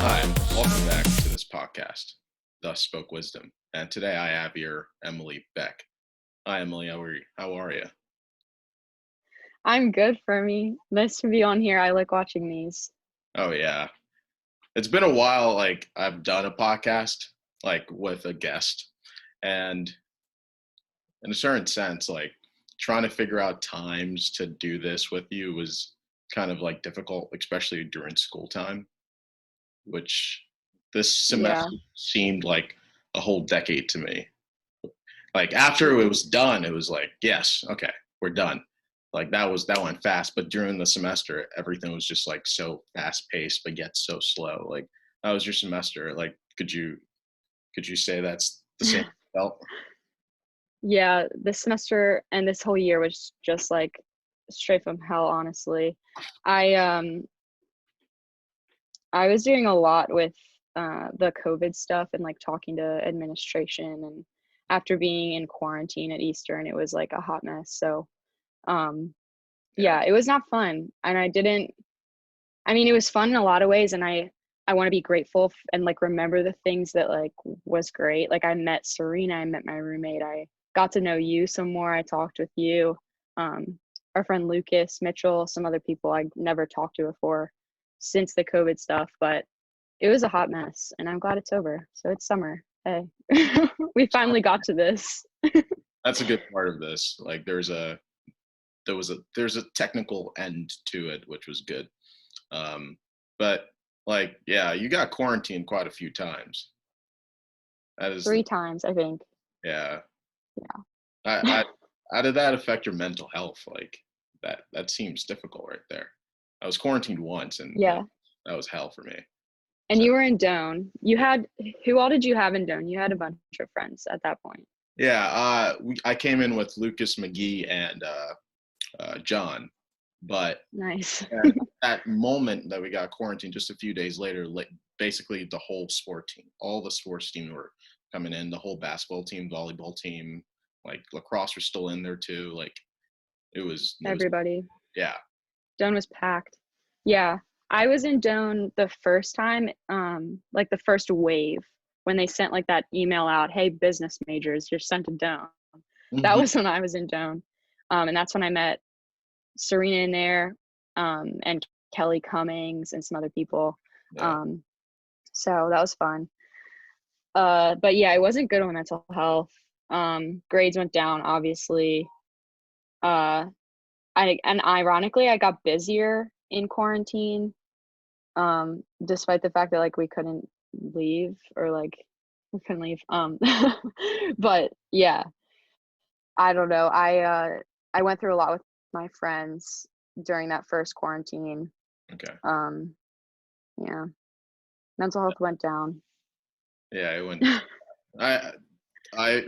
Hi, welcome back to this podcast, Thus Spoke Wisdom. And today I have here Emily Beck. Hi, Emily. How are you? I'm good, Fermi. Nice to be on here. I like watching these. Oh, yeah. It's been a while, I've done a podcast, with a guest. And in a certain sense, trying to figure out times to do this with you was kind of difficult, especially during school time, which this Yeah. semester seemed like a whole decade to me. Like after it was done, it was like, yes, okay, we're done. That went fast, but during the semester, everything was just like so fast paced, but yet so slow. Like that was your semester. Like, could you say that's the same felt? Yeah, this semester and this whole year was just like straight from hell, honestly. I I was doing a lot with the COVID stuff and like talking to administration, and after being in quarantine at Eastern, it was like a hot mess. So um Yeah, yeah, it was not fun. And I mean, it was fun in a lot of ways, and I want to be grateful and like remember the things that like was great. Like I met Serena, I met my roommate, I got to know you some more. I talked with you, our friend Lucas Mitchell, some other people I never talked to before since the COVID stuff. But it was a hot mess, and I'm glad it's over. So it's summer. Hey, we finally got to this. that's a good part of this. Like there's a technical end to it, which was good. Um, but yeah, you got quarantined quite a few times. That is, 3 times, I think. yeah. Yeah. I how did that affect your mental health? Like that seems difficult right there. I was quarantined once and Yeah. that was hell for me. And So you were in Doan. You had, who all did you have in Doan? You had a bunch of friends at that point. yeah, I came in with Lucas McGee and John, but Nice. at that moment that we got quarantined, just a few days later, basically the whole sport team, all the sports team were coming in. The whole basketball team, volleyball team, like lacrosse were still in there too. Like it was Everybody. yeah. Doan was packed. Yeah. I was in Doan the first time, like the first wave, when they sent like that email out, hey, business majors, you're sent to Doan. That Hmm. was when I was in Doan. And that's when I met Serena in there, and Kelly Cummings and some other people. Yeah. Um, so that was fun. But yeah, it wasn't good on mental health. Grades went down, obviously. Uh, and ironically, I got busier in quarantine, despite the fact that like we couldn't leave or like we couldn't leave. But yeah, I don't know. I went through a lot with my friends during that first quarantine. Okay. Um, yeah, mental health went down. Yeah, it went. I I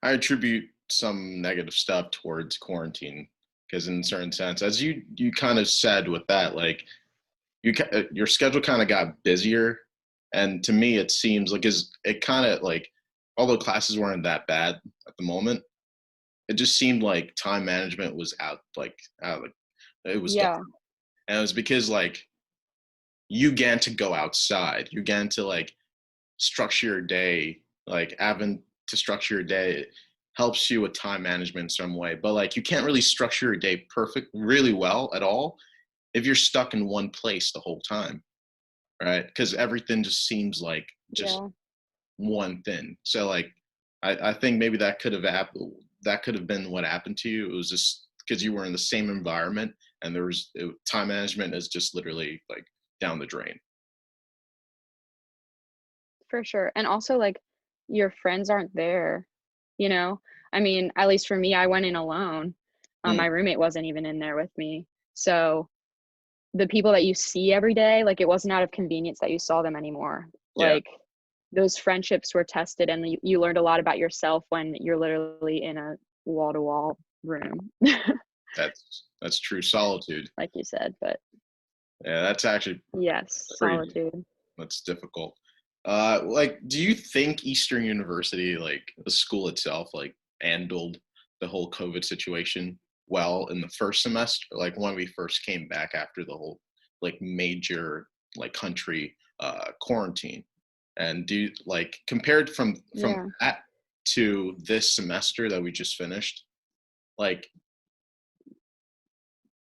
I attribute some negative stuff towards quarantine because in a certain sense, as you kind of said with that, like your schedule kind of got busier, and to me it seems like is it kind of like although classes weren't that bad at the moment, it just seemed like time management was out like it was gone. Yeah, And it was because you get to go outside, you get to structure your day, like having to structure your day helps you with time management in some way. But you can't really structure your day really well at all if you're stuck in one place the whole time, right? Because everything just seems like just yeah, one thing. So I think maybe that could have been what happened to you. It was just because you were in the same environment and time management is just literally down the drain. for sure. And also like your friends aren't there, you know? I mean, at least for me, I went in alone. Mm, My roommate wasn't even in there with me. So the people that you see every day, like it wasn't out of convenience that you saw them anymore. yeah. Like those friendships were tested, and you learned a lot about yourself when you're literally in a wall to wall room, That's true solitude. like you said. But Yeah, that's actually yes, pretty solitude. that's difficult. Do you think Eastern University, like the school itself, handled the whole COVID situation well in the first semester? Like when we first came back after the whole major like country quarantine. And do you, like, compared from Yeah. that to this semester that we just finished, like,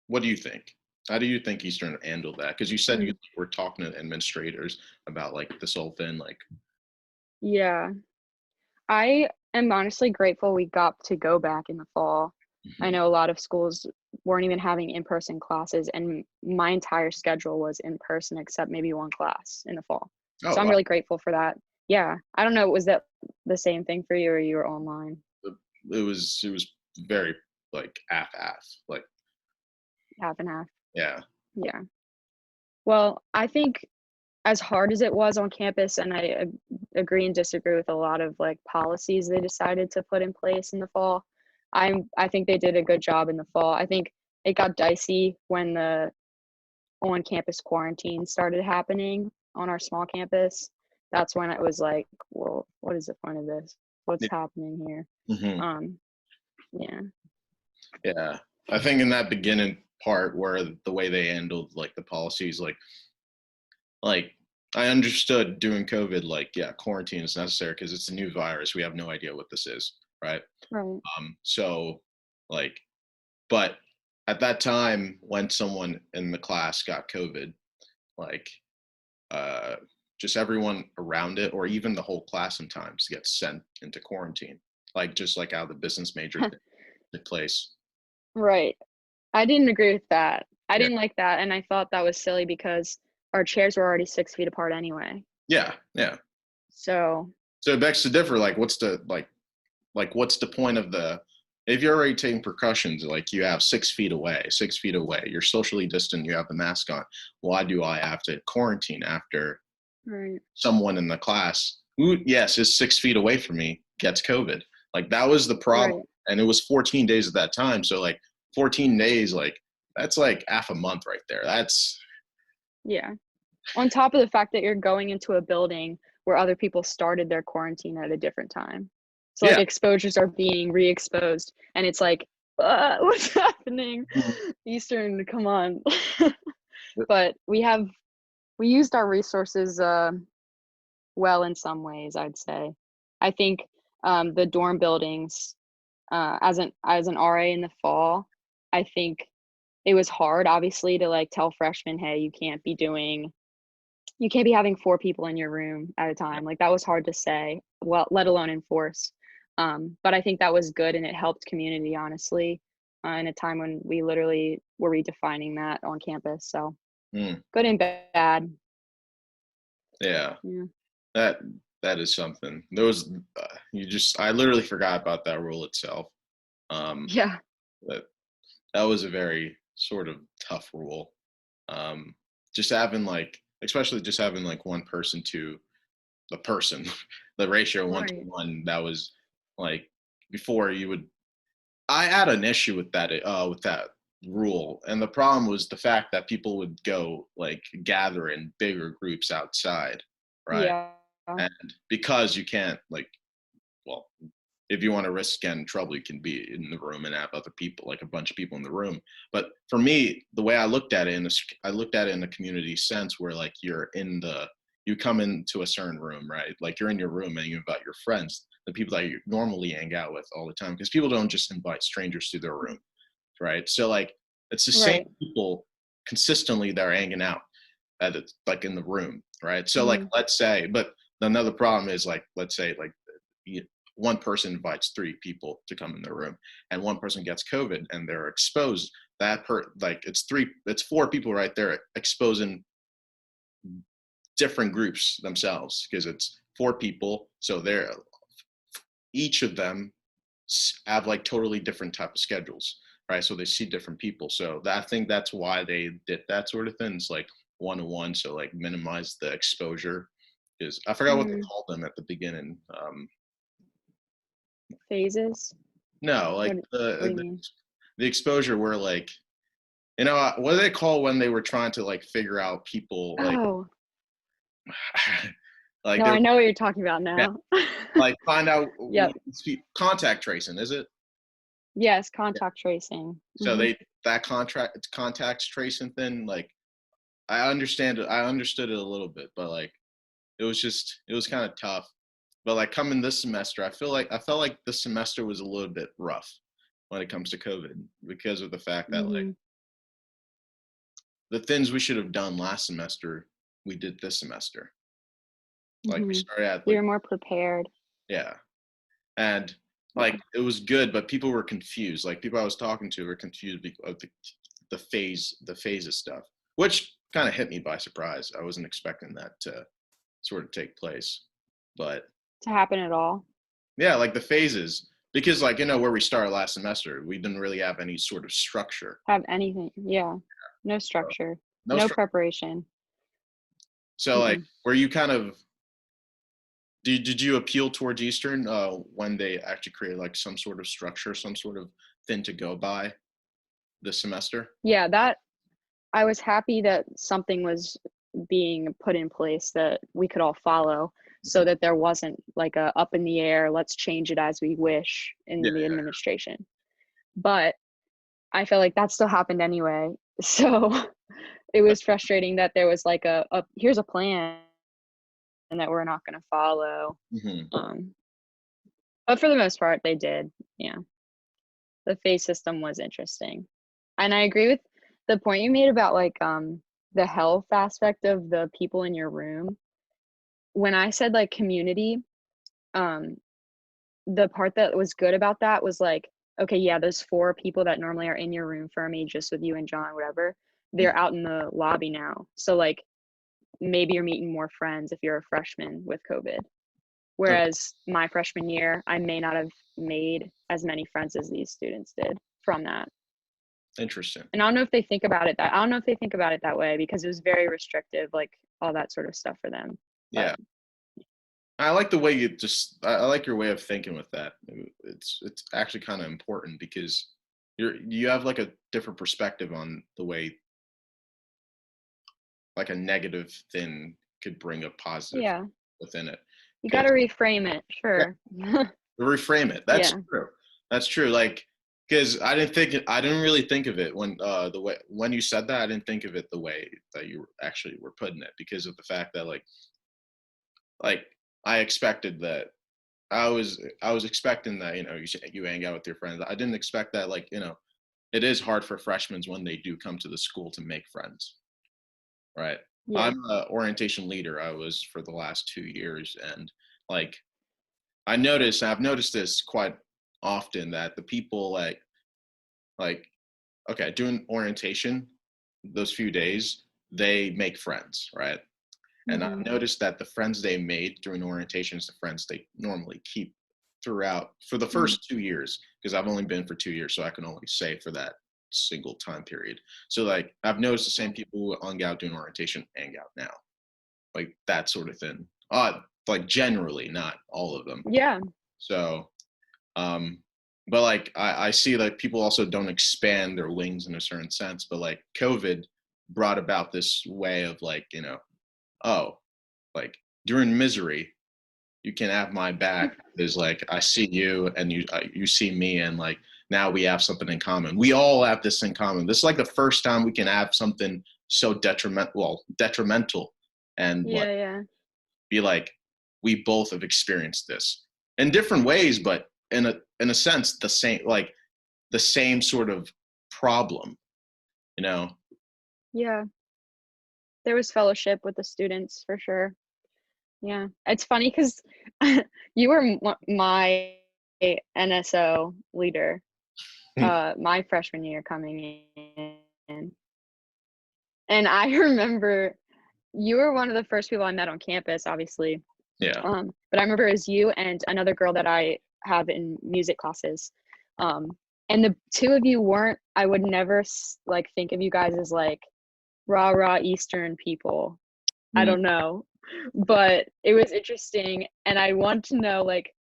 what do you think? How do you think Eastern handled that? Because you said you Mm. were talking to administrators about like this whole thing, like, Yeah. I am honestly grateful we got to go back in the fall. I mhm. know a lot of schools weren't even having in-person classes, and my entire schedule was in person except maybe one class in the fall. Oh So I'm wow, really grateful for that. Yeah. I don't know, was that the same thing for you or you were online? it was very like half, like, Half and half. yeah, Yeah. Well, I think as hard as it was on campus, and I agree and disagree with a lot of like policies they decided to put in place in the fall. I think they did a good job in the fall. I think it got dicey when the on campus quarantine started happening on our small campus. That's when it was like, well, what is the point of this? What's yeah, happening here? hmm, Um, yeah. yeah. I think in that beginning part where the way they handled like the policies, like I understood during COVID, like, yeah, quarantine is necessary because it's a new virus. We have no idea what this is, right? Right. So like, but at that time when someone in the class got COVID, like, uh, just everyone around it, or even the whole class sometimes gets sent into quarantine, like just like how the business major thing took place. Right. I didn't agree with that. I Yeah, didn't like that, and I thought that was silly because our chairs were already 6 feet apart anyway. yeah, yeah. So, So it begs to differ. Like, what's the like what's the point of the if you're already taking precautions, like you have 6 feet away, 6 feet away, you're socially distant, you have the mask on. Why do I have to quarantine after right, someone in the class who, yes, is 6 feet away from me gets COVID? Like that was the problem. right, And it was 14 days at that time. So like 14 days, like that's like half a month right there. That's yeah. On top of the fact that you're going into a building where other people started their quarantine at a different time. So, like, yeah. exposures are being re-exposed, and it's like, what's happening? Mhm. Eastern, come on. But we used our resources, well in some ways, I'd say. I think, the dorm buildings, as an RA in the fall, I think it was hard, obviously, to, like, tell freshmen, "Hey, you can't be having 4 people in your room at a time." Like, that was hard to say, well, let alone enforce. But I think that was good, and it helped community, honestly, in a time when we literally were redefining that on campus, so Mm, good and bad. yeah. Yeah. That that is something. Those you just I literally forgot about that rule itself. Um, Yeah. that that was a very sort of tough rule. Um, just having like, especially just having like one person to the person, the ratio one to Right. one. That was like before you would. I had an issue with that rule, and the problem was the fact that people would go like gather in bigger groups outside, right? Yeah. And because you can't like, well, if you want to risk getting in trouble, you can be in the room and have other people, like a bunch of people in the room. But for me, the way I looked at it I looked at it in a community sense where like you come into a certain room, right? Like you're in your room and you invite your friends, the people that you normally hang out with all the time, because people don't just invite strangers to their room, right? So like it's the same Right. people consistently that are hanging out at it, like in the room, right? So like Mhm. let's say, but another problem is like let's say like one person invites 3 people to come in their room and one person gets COVID and they're exposed. Like it's 4 people right there exposing different groups themselves because it's 4 people, so they're each of them have like totally different type of schedules, right? So they see different people. So I think that's why they did that sort of thing. It's like 1-to-1, so like minimize the exposure. Is I forgot what they Mhm. called them at the beginning. Phases? No, What like what do you mean? the exposure where like what do they call when they were trying to like figure out people like Oh, like no, they were I know what you're talking about yeah, now. like find out Yep. contact tracing, is it? Yes, contact tracing. So Mhm. they that contract contact tracing thing, like I understand it. I understood it a little bit, but like it was kind of tough. But like coming this semester, I felt like this semester was a little bit rough when it comes to COVID because of the fact that like Mhm. the things we should have done last semester, we did this semester. Like we Mhm. started at We like were more prepared. yeah, and like Yeah. it was good, but people were confused. Like people I was talking to were confused because of the phases stuff, which kind of hit me by surprise. I wasn't expecting that to sort of take place, but To happen at all. yeah, like the phases, because like where we started last semester, we didn't really have any sort of structure. Have anything. Yeah. No So, structure. no No structure. preparation. So like, Mm-mm. were you kind of did you appeal towards Eastern when they actually created like some sort of structure, some sort of thing to go by this semester? Yeah, that I was happy that something was being put in place that we could all follow so Mhm. that there wasn't like a up in the air, let's change it as we wish Yeah, in the administration. But I feel like that still happened anyway. So it was frustrating that there was like a here's a plan and that we're not going to follow. hmm Um, but for the most part, they did. Yeah, the phase system was interesting, and I agree with the point you made about like the health aspect of the people in your room. When I said like community, um, the part that was good about that was like, okay, yeah, those four people that normally are in your room, Fermi, just with you and John, whatever, they're out in the lobby now. So like maybe you're meeting more friends if you're a freshman with COVID. Okay, Whereas my freshman year, I may not have made as many friends as these students did from that. interesting. And I don't know if they think about it that I don't know if they think about it that way because it was very restrictive, like all that sort of stuff for them. But Yeah, I like the way you just. I like your way of thinking with that. It's actually kind of important because you have like a different perspective on the way like a negative thing could bring a positive yeah, within it. you got Because to reframe it, sure. reframe it. That's Yeah, true. That's true. Like, because I didn't really think of it when the way when you said that, I didn't think of it the way that you actually were putting it because of the fact that like I expected that I was expecting that you hang out with your friends. I didn't expect that it is hard for freshmen when they do come to the school to make friends, right? yeah, I'm an orientation leader. I was for the last 2 years, and like I've noticed this quite often that the people like okay, doing orientation those few days, they make friends, right? And I've hmm noticed that the friends they made during orientation is the friends they normally keep throughout for the first 2 years, because I've only been for 2 years, so I can only say for that single time period. So like I've noticed the same people who hung out doing orientation hang out now, like that sort of thing. Like generally, not all of them. yeah, So um, but like I see like people also don't expand their wings in a certain sense, but like COVID brought about this way of like, oh, like during misery, you can have my back. Is like I see you and you see me, and like now we have something in common. We all have this in common. This is like the first time we can have something so detrimental, and like yeah, yeah, be like we both have experienced this in different ways, but in a sense the same sort of problem, you know. yeah. There was fellowship with the students for sure. Yeah, it's funny because you were my NSO leader, my freshman year coming in, and I remember you were one of the first people I met on campus, obviously. Yeah. But I remember it was you and another girl that I have in music classes, um, and the two of you weren't. I would never like think of you guys as like rah rah Eastern people. I Mm. don't know, but it was interesting, and I want to know like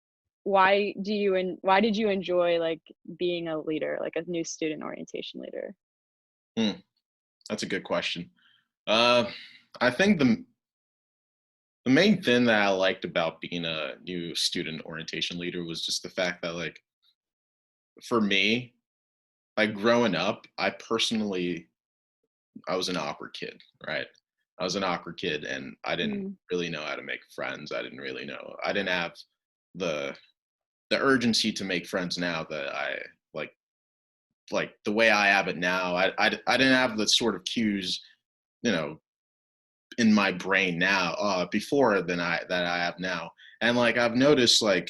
why did you enjoy like being a leader, like a new student orientation leader? Mm. That's a good question. uh I think the main thing that I liked about being a new student orientation leader was just the fact that like for me, like growing up, I personally was an awkward kid, right? I was an awkward kid, and I didn't Mm. really know how to make friends. I didn't have the urgency to make friends now that I like the way I have it now. I didn't have the sort of cues, you know, in my brain now before than I have now. And like I've noticed, like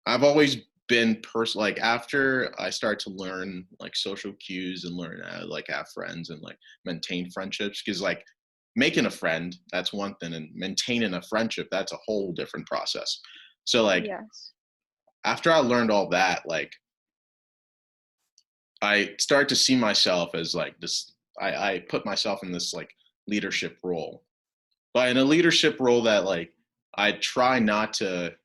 I've always been like after I start to learn like social cues and learn how to like have friends and like maintain friendships, because like making a friend, that's one thing, and maintaining a friendship, that's a whole different process. So like Yes. after I learned all that, like I start to see myself as like this. I put myself in this like leadership role, but in a leadership role that like I try not to,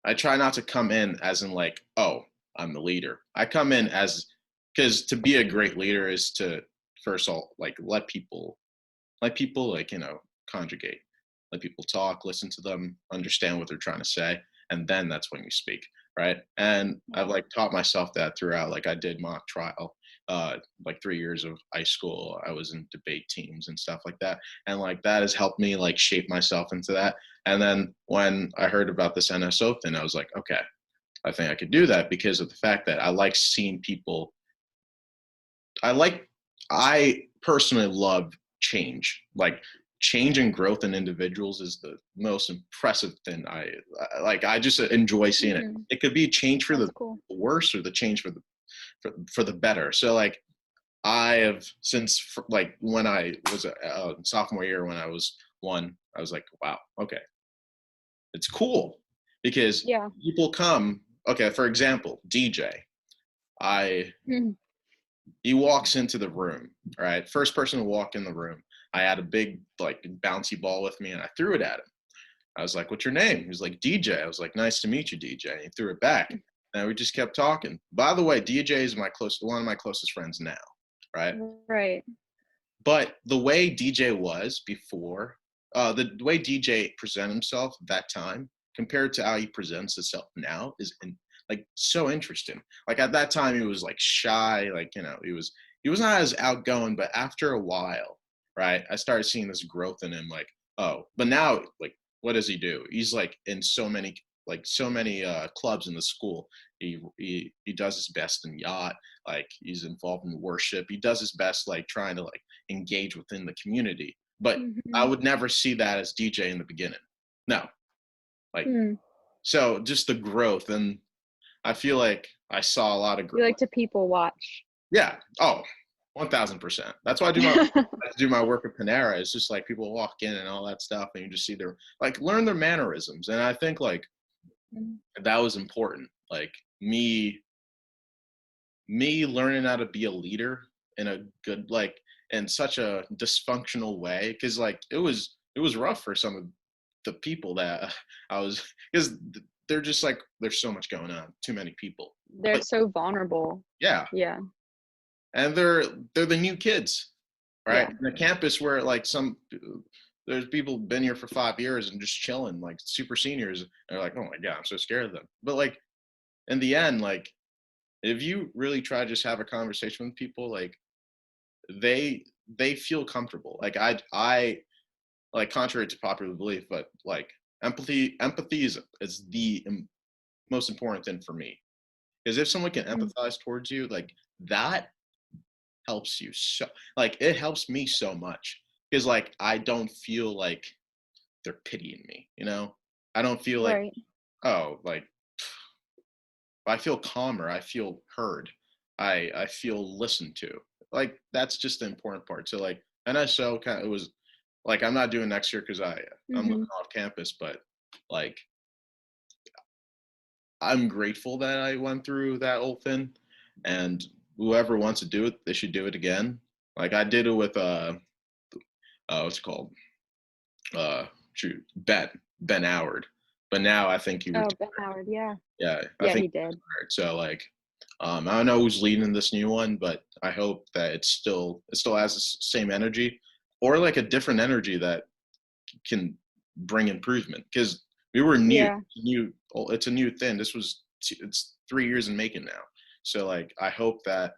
I try not to come in as in like, oh, I'm the leader. I come in as, because to be a great leader is to first of all like let people like conjugate, let people talk, listen to them, understand what they're trying to say, and then that's when you speak, right? And I've Yeah. like taught myself that throughout. Like I did mock trial, like 3 years of high school. I was in debate teams and stuff like that, and like that has helped me like shape myself into that. And then when I heard about this NSO thing, I was like, okay, I think I could do that because of the fact that I like seeing people. I like I personally love change. Like change and growth in individuals is the most impressive thing. I just enjoy seeing it. Hmm. It could be change for That's the cool. worse or the change for the for the better. So like I have since like when I was a sophomore year when I was one, I was like, wow, okay, it's cool because Yeah. people come. Okay, for example, DJ. I Mhm. He walks into the room, right? First person to walk in the room. I had a big like bouncy ball with me and I threw it at him. I was like, "What's your name?" He was like, "DJ." I was like, "Nice to meet you, DJ." And he threw it back. And we just kept talking. By the way, DJ is one of my closest friends now, right? Right. But the way DJ was before, the way DJ presented himself that time compared to how he presents himself now is like so interesting. Like at that time, he was like shy, like he was not as outgoing. But after a while, right, I started seeing this growth in him. Like, oh, but now, like, what does he do? He's like in so many clubs in the school. He does his best in yacht. Like he's involved in worship. He does his best, like trying to like engage within the community. But I Hmm. would never see that as DJ in the beginning. No, like Mm. so just the growth, and I feel like I saw a lot of You growth. like to people watch. Yeah. Oh, 1,000%. That's why I do my work at Panera. It's just like people walk in and all that stuff, and you just see their like learn their mannerisms, and I think like Mm. that was important. Like me me learning how to be a leader in a good like in such a dysfunctional way, because like it was rough for some of the people that I was, because they're just like there's so much going on, too many people. They're But so vulnerable. yeah, Yeah. and they're the new kids, right? Yeah. In a campus where like there's people been here for 5 years and just chilling, like super seniors. And they're like, oh my god, I'm so scared of them. But like in the end, like if you really try to just have a conversation with people, like they they feel comfortable. Like I like contrary to popular belief, but like empathy is the most important thing for me. Because if someone can Mm. empathize towards you, like that helps you so like it helps me so much. Because like I don't feel like they're pitying me, you know? I don't feel like, Right. oh, like I feel calmer, I feel heard, I feel listened to. Like that's just the important part. So like NSO kind of it was like I'm not doing next year because I'm living Hmm. off campus, but like I'm grateful that I went through that whole thing, and whoever wants to do it, they should do it again. Like I did it with what's it called shoot Ben Howard, but now I think he Oh, retired. Ben Howard. Yeah. Yeah, I Yeah, think he did. he retired. So like I don't know who's leading this new one, but I hope that it still has the same energy, or like a different energy that can bring improvement. Because we were Yeah. it's a new thing. It's 3 years in making now. So like I hope that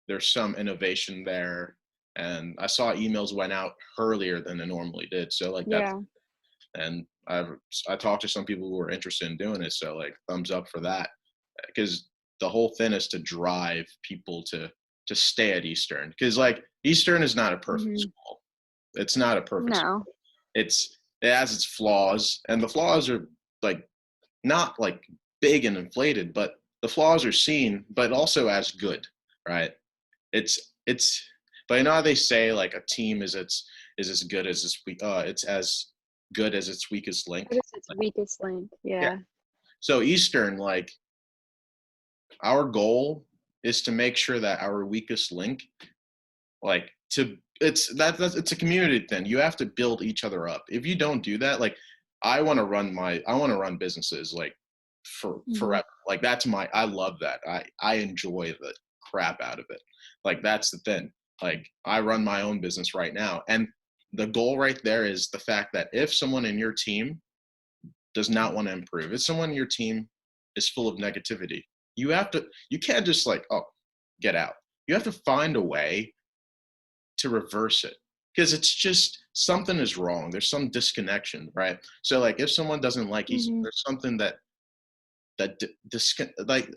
there's some innovation there. And I saw emails went out earlier than they normally did. So like that's, Yeah. and I talked to some people who were interested in doing it. So like thumbs up for that, because the whole thing is to drive people to stay at Eastern, because like Eastern is not a perfect Mhm. school. It's not a perfect school. No. It has its flaws, and the flaws are like not like big and inflated, but the flaws are seen, but also as good, right? It's but you know how they say like a team is as good as it's as good as its weakest link. What is its Like, weakest link? yeah. Yeah. So Eastern, like our goal is to make sure that our weakest link, like to that's it's a community thing. You have to build each other up. If you don't do that, like I want to run businesses like for Mhm. forever. Like that's my I love that. I enjoy the crap out of it. Like that's the thing. Like I run my own business right now, and the goal right there is the fact that if someone in your team does not want to improve, if someone in your team is full of negativity, you can't just like, oh, get out. You have to find a way to reverse it, because it's just something is wrong. There's some disconnection, right? So like if someone doesn't like Easter, Mhm. there's something that like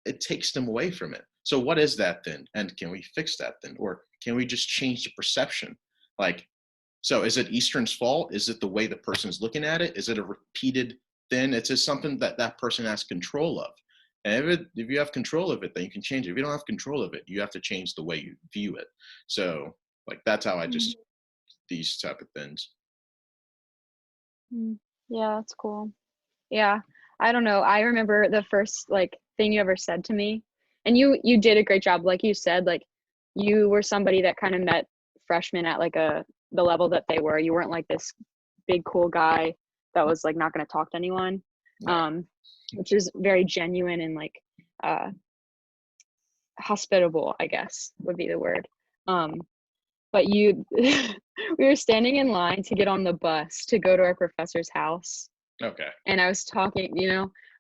it takes them away from it. So what is that then? And can we fix that then? Or can we just change the perception? Like, so is it Eastern's fault? Is it the way the person's looking at it? Is it a repeated thing? It's just something that that person has control of. And if you have control of it, then you can change it. If you don't have control of it, you have to change the way you view it. So like that's how I Mhm. just these type of things. Mm. Yeah, that's cool. Yeah. I don't know. I remember the first like thing you ever said to me, and you did a great job. Like you said, like you were somebody that kind of met freshmen at like the level that they were. You weren't like this big cool guy that was like not going to talk to anyone. No. Um, which is very genuine and like uh hospitable, I guess would be the word. Um, but you we were standing in line to get on the bus to go to our professor's house, Okay. and I was talking,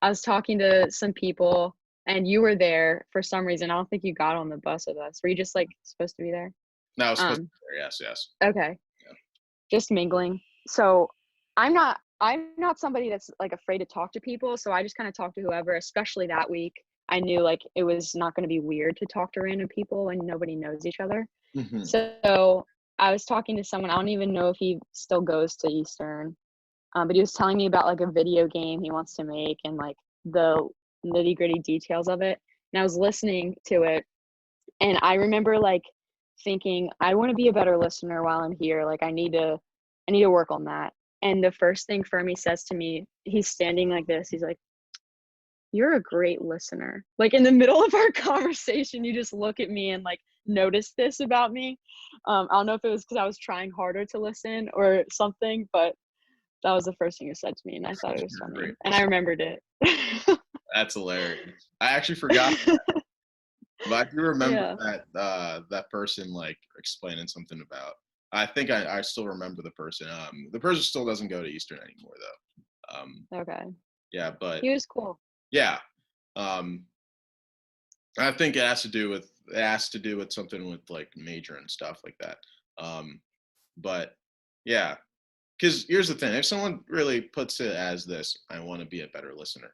I was talking to some people, and you were there for some reason. I don't think you got on the bus with us. Were you just like supposed to be there? No, I was supposed to Um, be there. Yes, yes. okay, Yeah. just mingling. So I'm not somebody that's like afraid to talk to people. So I just kind of talked to whoever, especially that week. I knew like it was not going to be weird to talk to random people when nobody knows each other. Hmm. So I was talking to someone. I don't even know if he still goes to Eastern, but he was telling me about like a video game he wants to make and like the nitty gritty details of it. And I was listening to it, and I remember like thinking, I want to be a better listener while I'm here. Like I need to work on that. And the first thing Fermi says to me, he's standing like this. He's like, "You're a great listener." Like in the middle of our conversation, you just look at me and like notice this about me. I don't know if it was because I was trying harder to listen or something, but that was the first thing you said to me, and I thought it was You're a funny, great and I listener. remembered it. That's hilarious. I actually forgot, but I do remember Yeah. that that person like explaining something about. I think I still remember the person. The person still doesn't go to Eastern anymore though. Okay. Yeah, but He was cool. yeah. Um, I think it has to do with something with like major and stuff like that. Um, but yeah, because here's the thing: if someone really puts it as this, I want to be a better listener,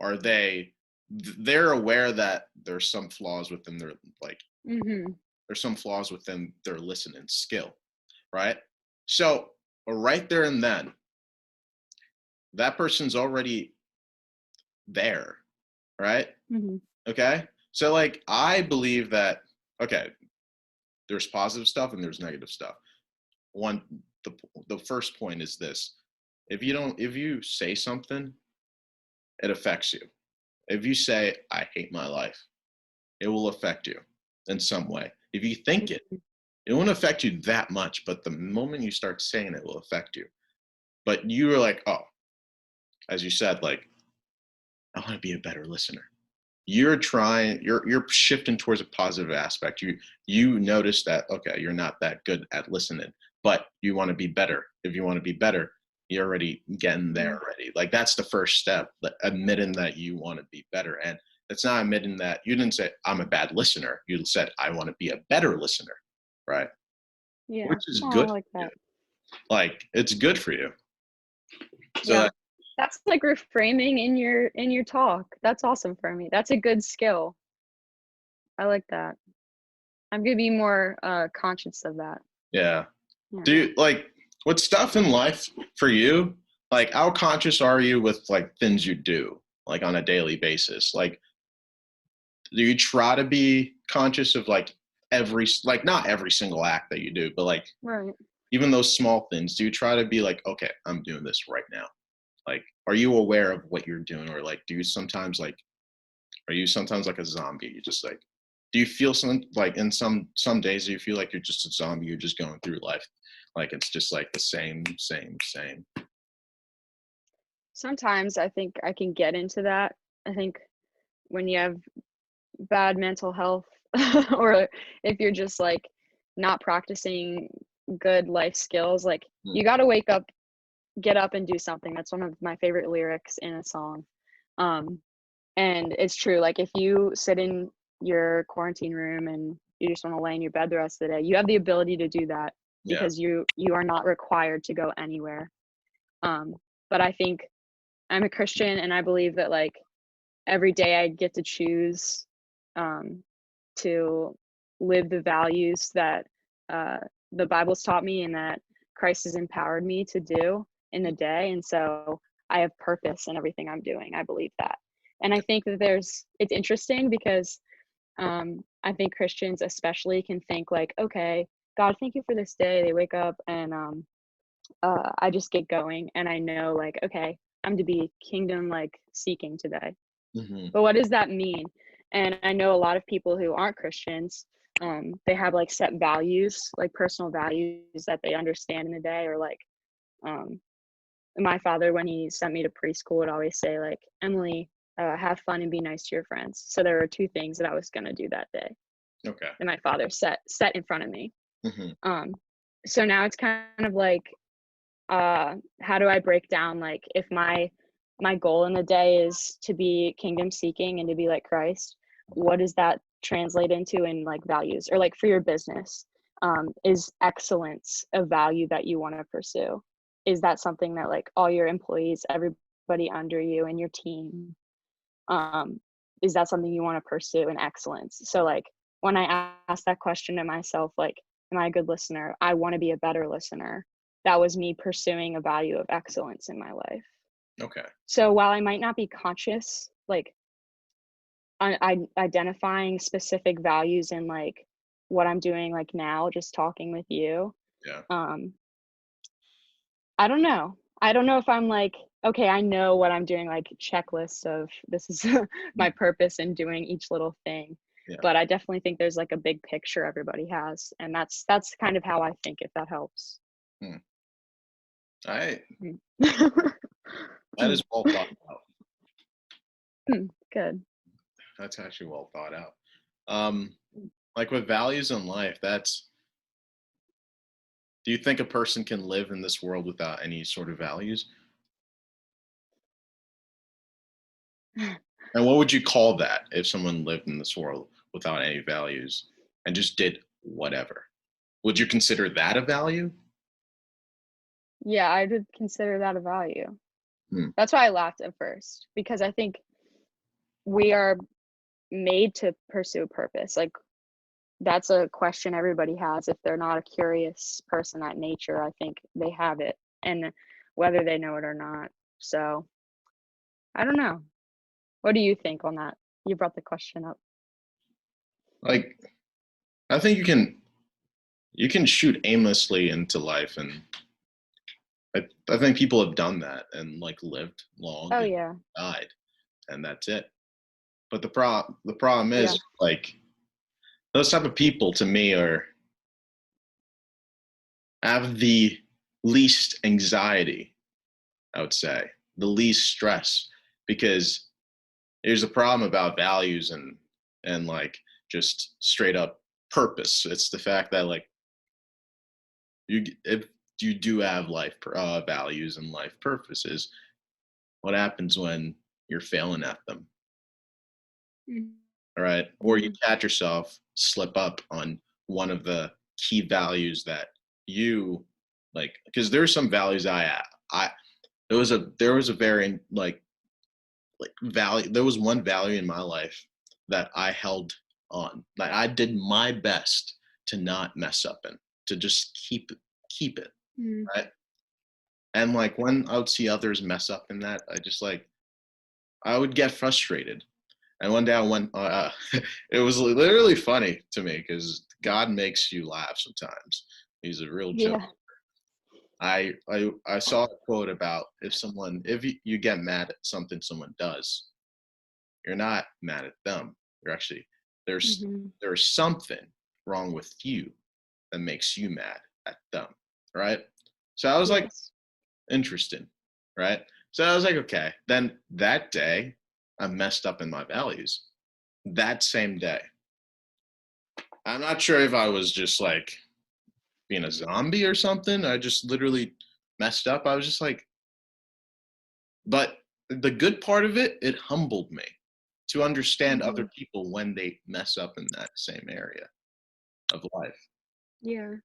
are they're aware that there's some flaws within their like Mhm. there's some flaws within their listening skill, right? So right there and then, that person's already there, right? Mhm. Okay. So like I believe that okay, there's positive stuff and there's negative stuff. One the the first point is this. If you say something, it affects you. If you say I hate my life, it will affect you in some way. If you think it, Mhm. it won't affect you that much, but the moment you start saying it will affect you. But you are like, oh, as you said, like, I want to be a better listener. You're shifting towards a positive aspect. You notice that okay, you're not that good at listening, but you want to be better. If you want to be better, you're already getting there Mhm. already. Like that's the first step, like, admitting that you want to be better. And it's not admitting that you didn't say I'm a bad listener. You said I want to be a better listener, right? Yeah. Which is Oh, I good. like For you. that. Like it's good for you. So Yeah. That's like reframing in your talk. That's awesome for me. That's a good skill. I like that. I'm gonna be more conscious of that. yeah. Yeah. Do you like with stuff in life for you? Like how conscious are you with like things you do like on a daily basis? Like do you try to be conscious of like every like not every single act that you do, but like Right. even those small things, do you try to be like, okay, I'm doing this right now? Like, are you aware of what you're doing? Or like, do you sometimes like, are you sometimes like a zombie? You just like, do you feel some like in some days do you feel like you're just a zombie? You're just going through life, like it's just like the same. Sometimes I think I can get into that. I think when you have bad mental health or if you're just like not practicing good life skills, like Mm, you got to wake up, get up and do something. That's one of my favorite lyrics in a song. Um, and it's true. Like if you sit in your quarantine room and you just want to lay in your bed the rest of the day, you have the ability to do that yeah, because you are not required to go anywhere. But I think I'm a Christian and I believe that like every day I get to choose um, to live the values that uh, the Bible's taught me and that Christ has empowered me to do in the day. And so I have purpose in everything I'm doing. I believe that. And I think that it's interesting because I think Christians especially can think like, okay, God, thank you for this day. They wake up and I just get going and I know like, okay, I'm to be kingdom like seeking today. hmm But what does that mean? And I know a lot of people who aren't Christians, they have like set values, like personal values that they understand in the day, or like um, my father, when he sent me to preschool, would always say like, Emily, have fun and be nice to your friends. So there were two things that I was going to do that day, okay, and my father set in front of me. hmm Um, so now it's kind of like how do I break down like if my goal in the day is to be kingdom seeking and to be like Christ, what does that translate into in like values, or like for your business, is excellence a value that you want to pursue? Is that something that like all your employees, everybody under you and your team, um is that something you want to pursue in excellence? So like when I asked that question to myself, like, am I a good listener? I want to be a better listener. That was me pursuing a value of excellence in my life. okay, So while I might not be conscious, like I identifying specific values in like what I'm doing like now, just talking with you, yeah, um, I don't know. I don't know if I'm like, okay, I know what I'm doing, like checklist of this is my mm, purpose in doing each little thing. yeah. But I definitely think there's like a big picture everybody has. And that's kind of how I think, if that helps. Hmm. I Mm. that is well thought out. Good. That's actually well thought out. Um, like with values in life, that's do you think a person can live in this world without any sort of values? And what would you call that if someone lived in this world without any values and just did whatever? Would you consider that a value? Yeah, I would consider that a value. Hmm. That's why I laughed at first, because I think we are made to pursue purpose. Like that's a question everybody has. If they're not a curious person at nature, I think they have it, and whether they know it or not. So I don't know. What do you think on that? You brought the question up. Like, I think you can shoot aimlessly into life, and I think people have done that and like lived long Oh and yeah, died, and that's it. But the problem yeah, is like those type of people to me are have the least anxiety, I would say, the least stress, because there's a problem about values and like just straight up purpose. It's the fact that like if you do have life values and life purposes, what happens when you're failing at them? Mhm. all right? Or you catch yourself slip up on one of the key values that you like, because there's some values I there was a very like value. There was one value in my life that I held on. Like I did my best to not mess up and to just keep it Mhm. right. And like when I would see others mess up in that, I would get frustrated. And one day I went, it was literally funny to me because God makes you laugh sometimes. He's a real joke. Yeah. I saw a quote about if you get mad at something someone does, you're not mad at them. You're actually there's Mhm. there's something wrong with you that makes you mad at them, right? So I was like, Yes. interesting, right? So I was like, okay. Then that day, I messed up in my values. That same day, I'm not sure if I was just like being a zombie or something. I just literally messed up. I was just like, but the good part of it, it humbled me to understand other Mhm. people when they mess up in that same area of life. Yeah.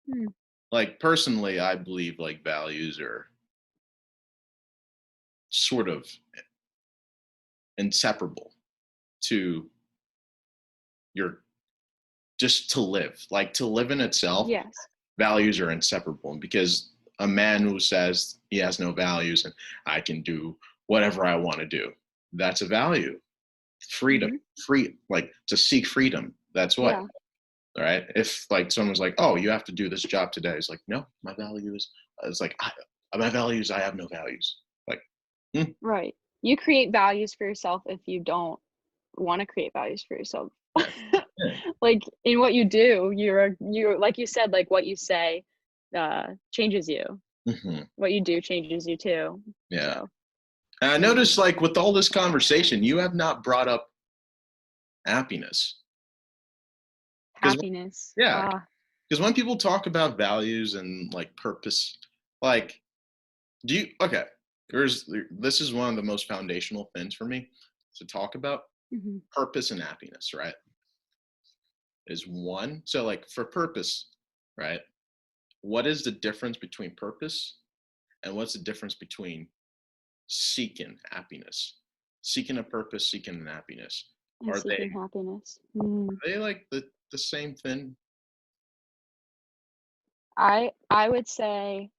Hmm. Like personally, I believe like values are sort of inseparable to your just to live. Like to live in itself, Yes. values are inseparable because a man who says he has no values and I can do whatever I want to do, that's a value. Freedom, Mhm. free, like to seek freedom. That's what. Yeah. All right. If like someone's like, oh, you have to do this job today, it's like, no, my values. It's like, my values, I have no values. Like, hmm, Right. You create values for yourself if you don't wanna create values for yourself. yeah, yeah, Like, in what you do, you're like you said, like, what you say, changes you. hmm, What you do changes you too. yeah. So, And I yeah. noticed, like, with all this conversation, you have not brought up happiness. Because, Happiness. yeah, because when people talk about values and like purpose, like, okay, this is one of the most foundational things for me to talk about Mhm. purpose and happiness, right? Is one. So, like, for purpose, right? What is the difference between purpose and what's the difference between seeking happiness? Seeking a purpose, seeking an happiness. And Are they seeking happiness. Mm. like the same thing? I would say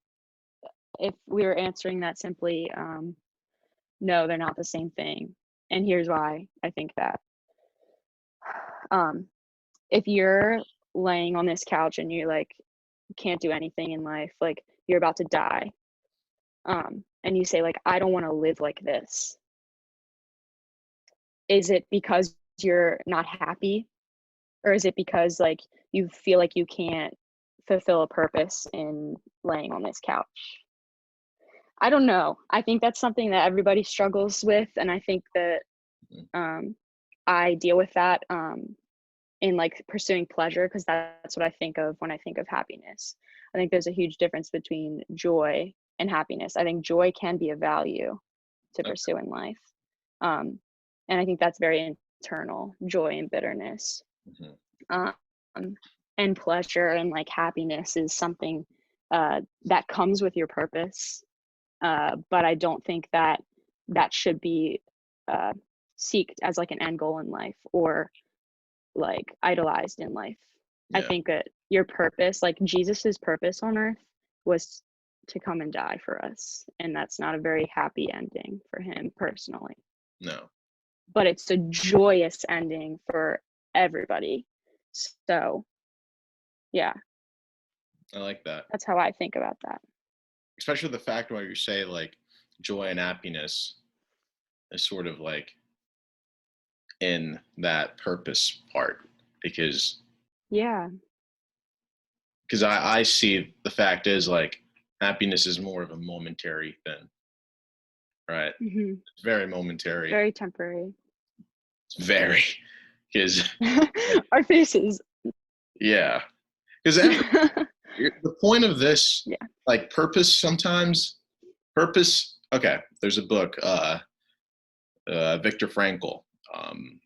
if we were answering that simply, no, they're not the same thing, and here's why I think that. Um, if you're laying on this couch and you're like, can't do anything in life, like you're about to die, and you say like, I don't want to live like this. Is it because you're not happy, or is it because like you feel like you can't fulfill a purpose in laying on this couch? I don't know. I think that's something that everybody struggles with, and I think that Mhm. um, I deal with that in like pursuing pleasure because that's what I think of when I think of happiness. I think there's a huge difference between joy and happiness. I think joy can be a value to Okay. pursue in life, um, and I think that's very internal, joy and bitterness. Mhm. Um, and pleasure and like happiness is something that comes with your purpose, but I don't think that that should be uh, seeked as like an end goal in life or like idolized in life. I Yeah. think that your purpose, like Jesus's purpose on earth, was to come and die for us, and that's not a very happy ending for him personally. No. But it's a joyous ending for everybody. So yeah, I like that. that's how I think about that. Especially the fact where you say like joy and happiness is sort of like in that purpose part because Yeah. I see the fact is like happiness is more of a momentary thing, right? Hmm. It's very momentary. Very temporary. It's very because Our faces. yeah, because the point of this Yeah. like purpose sometimes purpose. Okay, there's a book, Viktor Frankl. um,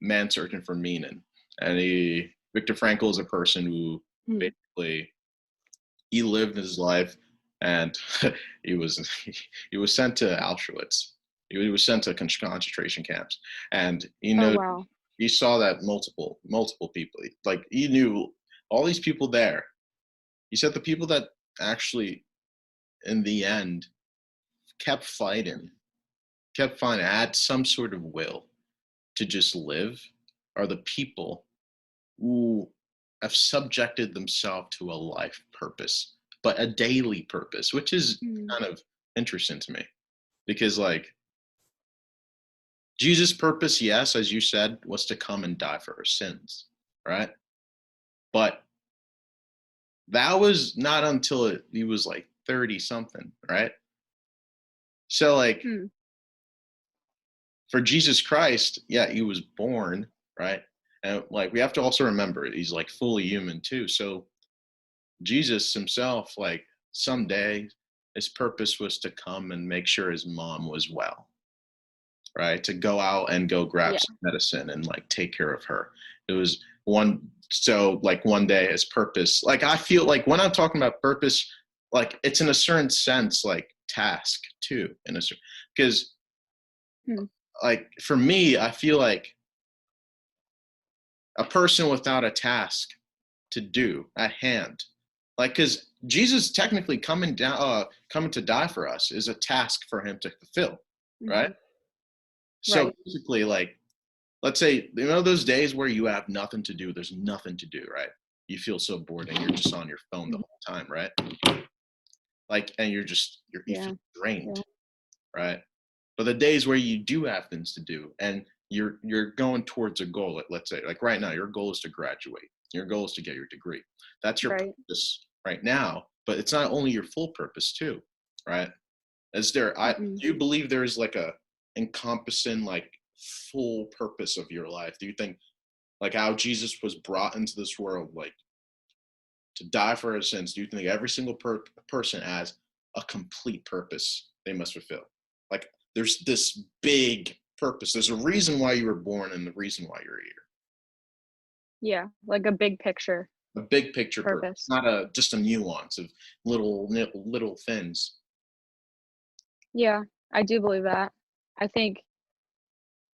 Man Searching for Meaning. And Viktor Frankl is a person who Hmm. basically he lived his life, and he was he was sent to Auschwitz. He was sent to concentration camps, and Oh wow. he saw that multiple people, like he knew all these people there. He said the people that actually in the end kept fighting, had some sort of will to just live are the people who have subjected themselves to a life purpose, but a daily purpose, which is Hmm. kind of interesting to me because, like, Jesus' purpose, yes, as you said, was to come and die for our sins, right? But that was not until he was like 30 something, right? So, like, Hmm. for Jesus Christ, yeah, he was born, right? And like, we have to also remember he's like fully human too. So, Jesus himself, like, someday his purpose was to come and make sure his mom was well, right? To go out and go grab Yeah. some medicine and like take care of her. It was one day his purpose, like, I feel like when I'm talking about purpose, like, it's in a certain sense like task too, in a certain, because Hmm. like for me, I feel like a person without a task to do at hand, like, because Jesus technically coming to die for us is a task for him to fulfill, right? Hmm. So Right. basically, like, let's say, those days where you have nothing to do, there's nothing to do, right? You feel so bored and you're just on your phone the Mhm. whole time, right? Like, and you feel Yeah. drained, Yeah. right? But the days where you do have things to do and you're going towards a goal, like, let's say, like right now, your goal is to graduate. Your goal is to get your degree. That's your Right. purpose right now, but it's not only your full purpose too, right? Is there I Mm-mm. Do you believe there is like a encompassing, like, full purpose of your life? Do you think, like, how Jesus was brought into this world, like, to die for our sins, do you think every single person has a complete purpose they must fulfill? Like, there's this big purpose. There's a reason why you were born and the reason why you're here. Yeah. Like a big picture A big picture purpose, purpose. not a just a nuance of little things. Yeah. I do believe that. I think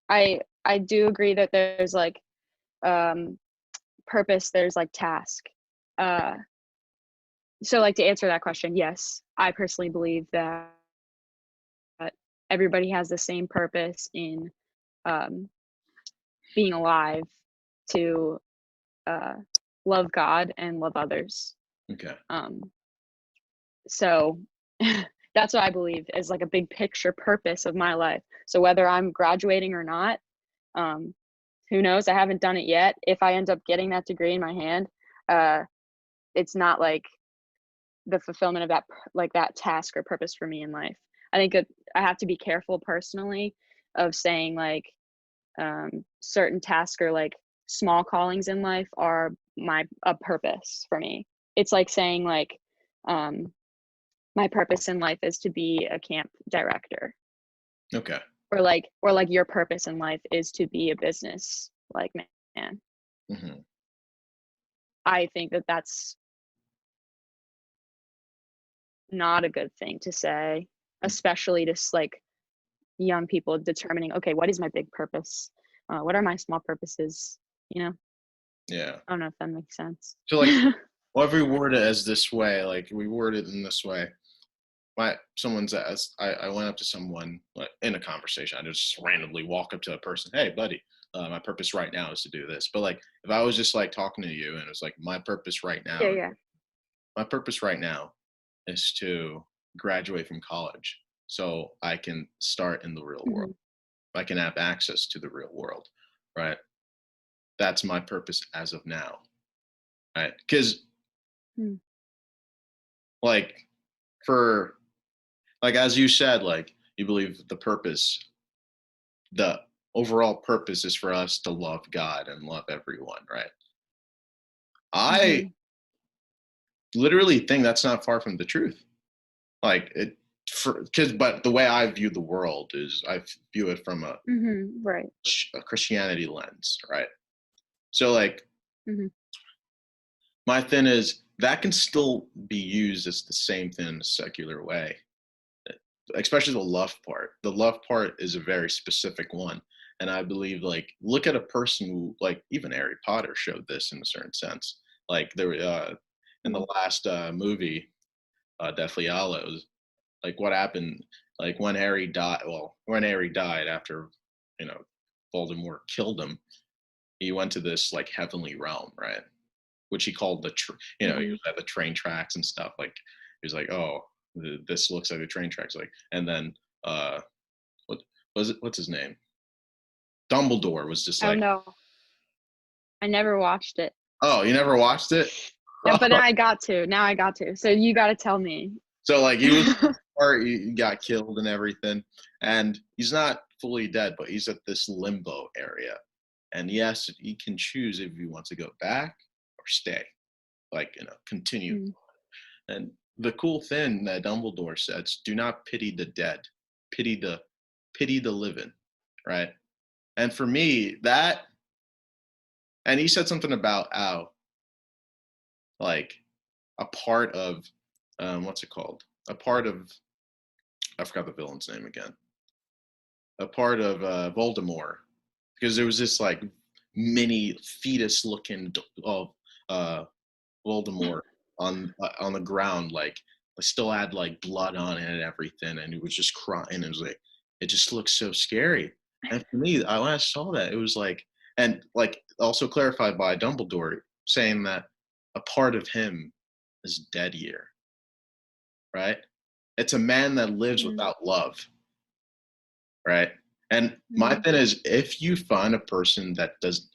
I do agree that there's like um purpose, there's like task. Uh so like to answer that question, yes, I personally believe that everybody has the same purpose in um being alive to uh love God and love others. Okay. Um so that's what I believe is like a big picture purpose of my life. So whether I'm graduating or not, um who knows? I haven't done it yet. If I end up getting that degree in my hand, uh it's not like the fulfillment of like that task or purpose for me in life. I think I have to be careful personally of saying like certain tasks or like small callings in life are my a purpose for me. It's like saying like um, my purpose in life is to be a camp director, Okay. or like your purpose in life is to be a business like man. Hmm. I think that that's not a good thing to say, especially to like young people determining, okay, what is my big purpose? What are my small purposes? You know, Yeah. I don't know if that makes sense. So, like, well, if we word it as this way, like we word it in this way, someone's asked, I went up to someone, like, in a conversation. I just randomly walk up to a person, hey buddy, my purpose right now is to do this. But like, if I was just like talking to you and it was like, Yeah, yeah. my purpose right now is to graduate from college so I can start in the real world. Hmm. I can have access to the real world, right? That's my purpose as of now, right? Because, Hmm. like, for, like, as you said, like, you believe the overall purpose is for us to love God and love everyone, right? I Hmm. literally think that's not far from the truth. Like, but the way I view the world is I view it from Right. a Christianity lens, right? So like Hmm. my thing is that can still be used as the same thing in a secular way, especially the love part. The love part is a very specific one. And I believe, like, look at a person who, like, even Harry Potter showed this in a certain sense. Like, there, in the last movie, Deathly Hallows, like, what happened, like, when Harry died, well, when Harry died after, you know, Voldemort killed him, he went to this, like, heavenly realm, right? Which he called he Hmm. was at the train tracks and stuff. Like, he was like, oh, this looks like the train tracks. Like, and then, uh, what was it? What's his name? Dumbledore was just Oh like, no, I never watched it. oh, you never watched it? Yeah, but now I got to. Now I got to. So you got to tell me. So like he was, or he got killed and everything, and he's not fully dead, but he's at this limbo area, and yes, he can choose if he wants to go back or stay, like, continue. Mm. And the cool thing that Dumbledore says, do not pity the dead, pity the living, right? And for me, that, and he said something about how, like, a part of, what's it called? A part of, I forgot the villain's name again. A part of Voldemort, because there was this like mini fetus looking of uh, Voldemort on the ground, like it still had like blood on it and everything, and it was just crying. It was like it just looked so scary. And for me, when I saw that, it was like, and like also clarified by Dumbledore saying that a part of him is dead here, right? It's a man that lives Mm. without love, right? And my Mm. thing is, if you find a person that does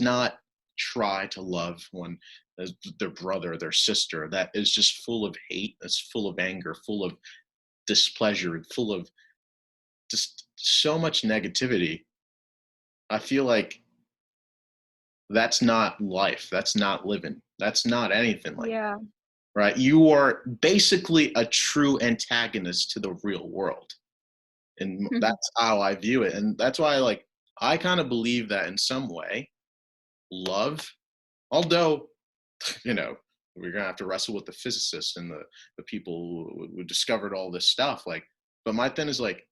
not try to love one as their brother, their sister, that is just full of hate, that's full of anger, full of displeasure, full of just so much negativity, I feel like that's not life. That's not living. That's not anything like that, Yeah. right? You are basically a true antagonist to the real world. And that's how I view it. And that's why, like, I kind of believe that in some way, love, although, you know, we're gonna have to wrestle with the physicists and the people who discovered all this stuff. Like, but my thing is like,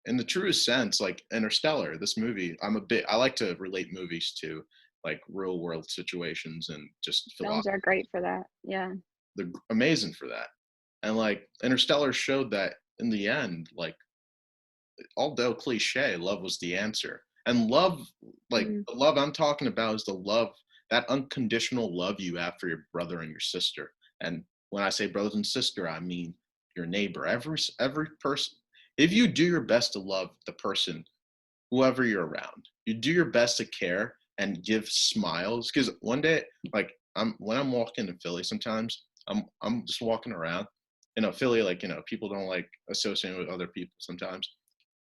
in the truest sense, like Interstellar, this movie, I like to relate movies to like real world situations and just Films philosophy. are great for that. Yeah. They're amazing for that. And like Interstellar showed that in the end, like, although cliche, love was the answer. And love, like Mm. the love I'm talking about is the love, that unconditional love you have for your brother and your sister. And when I say brothers and sister, I mean your neighbor, every person. If you do your best to love the person, whoever you're around, you do your best to care and give smiles. Because one day, like when I'm walking in Philly, sometimes I'm just walking around. Philly, like, people don't like associating with other people sometimes.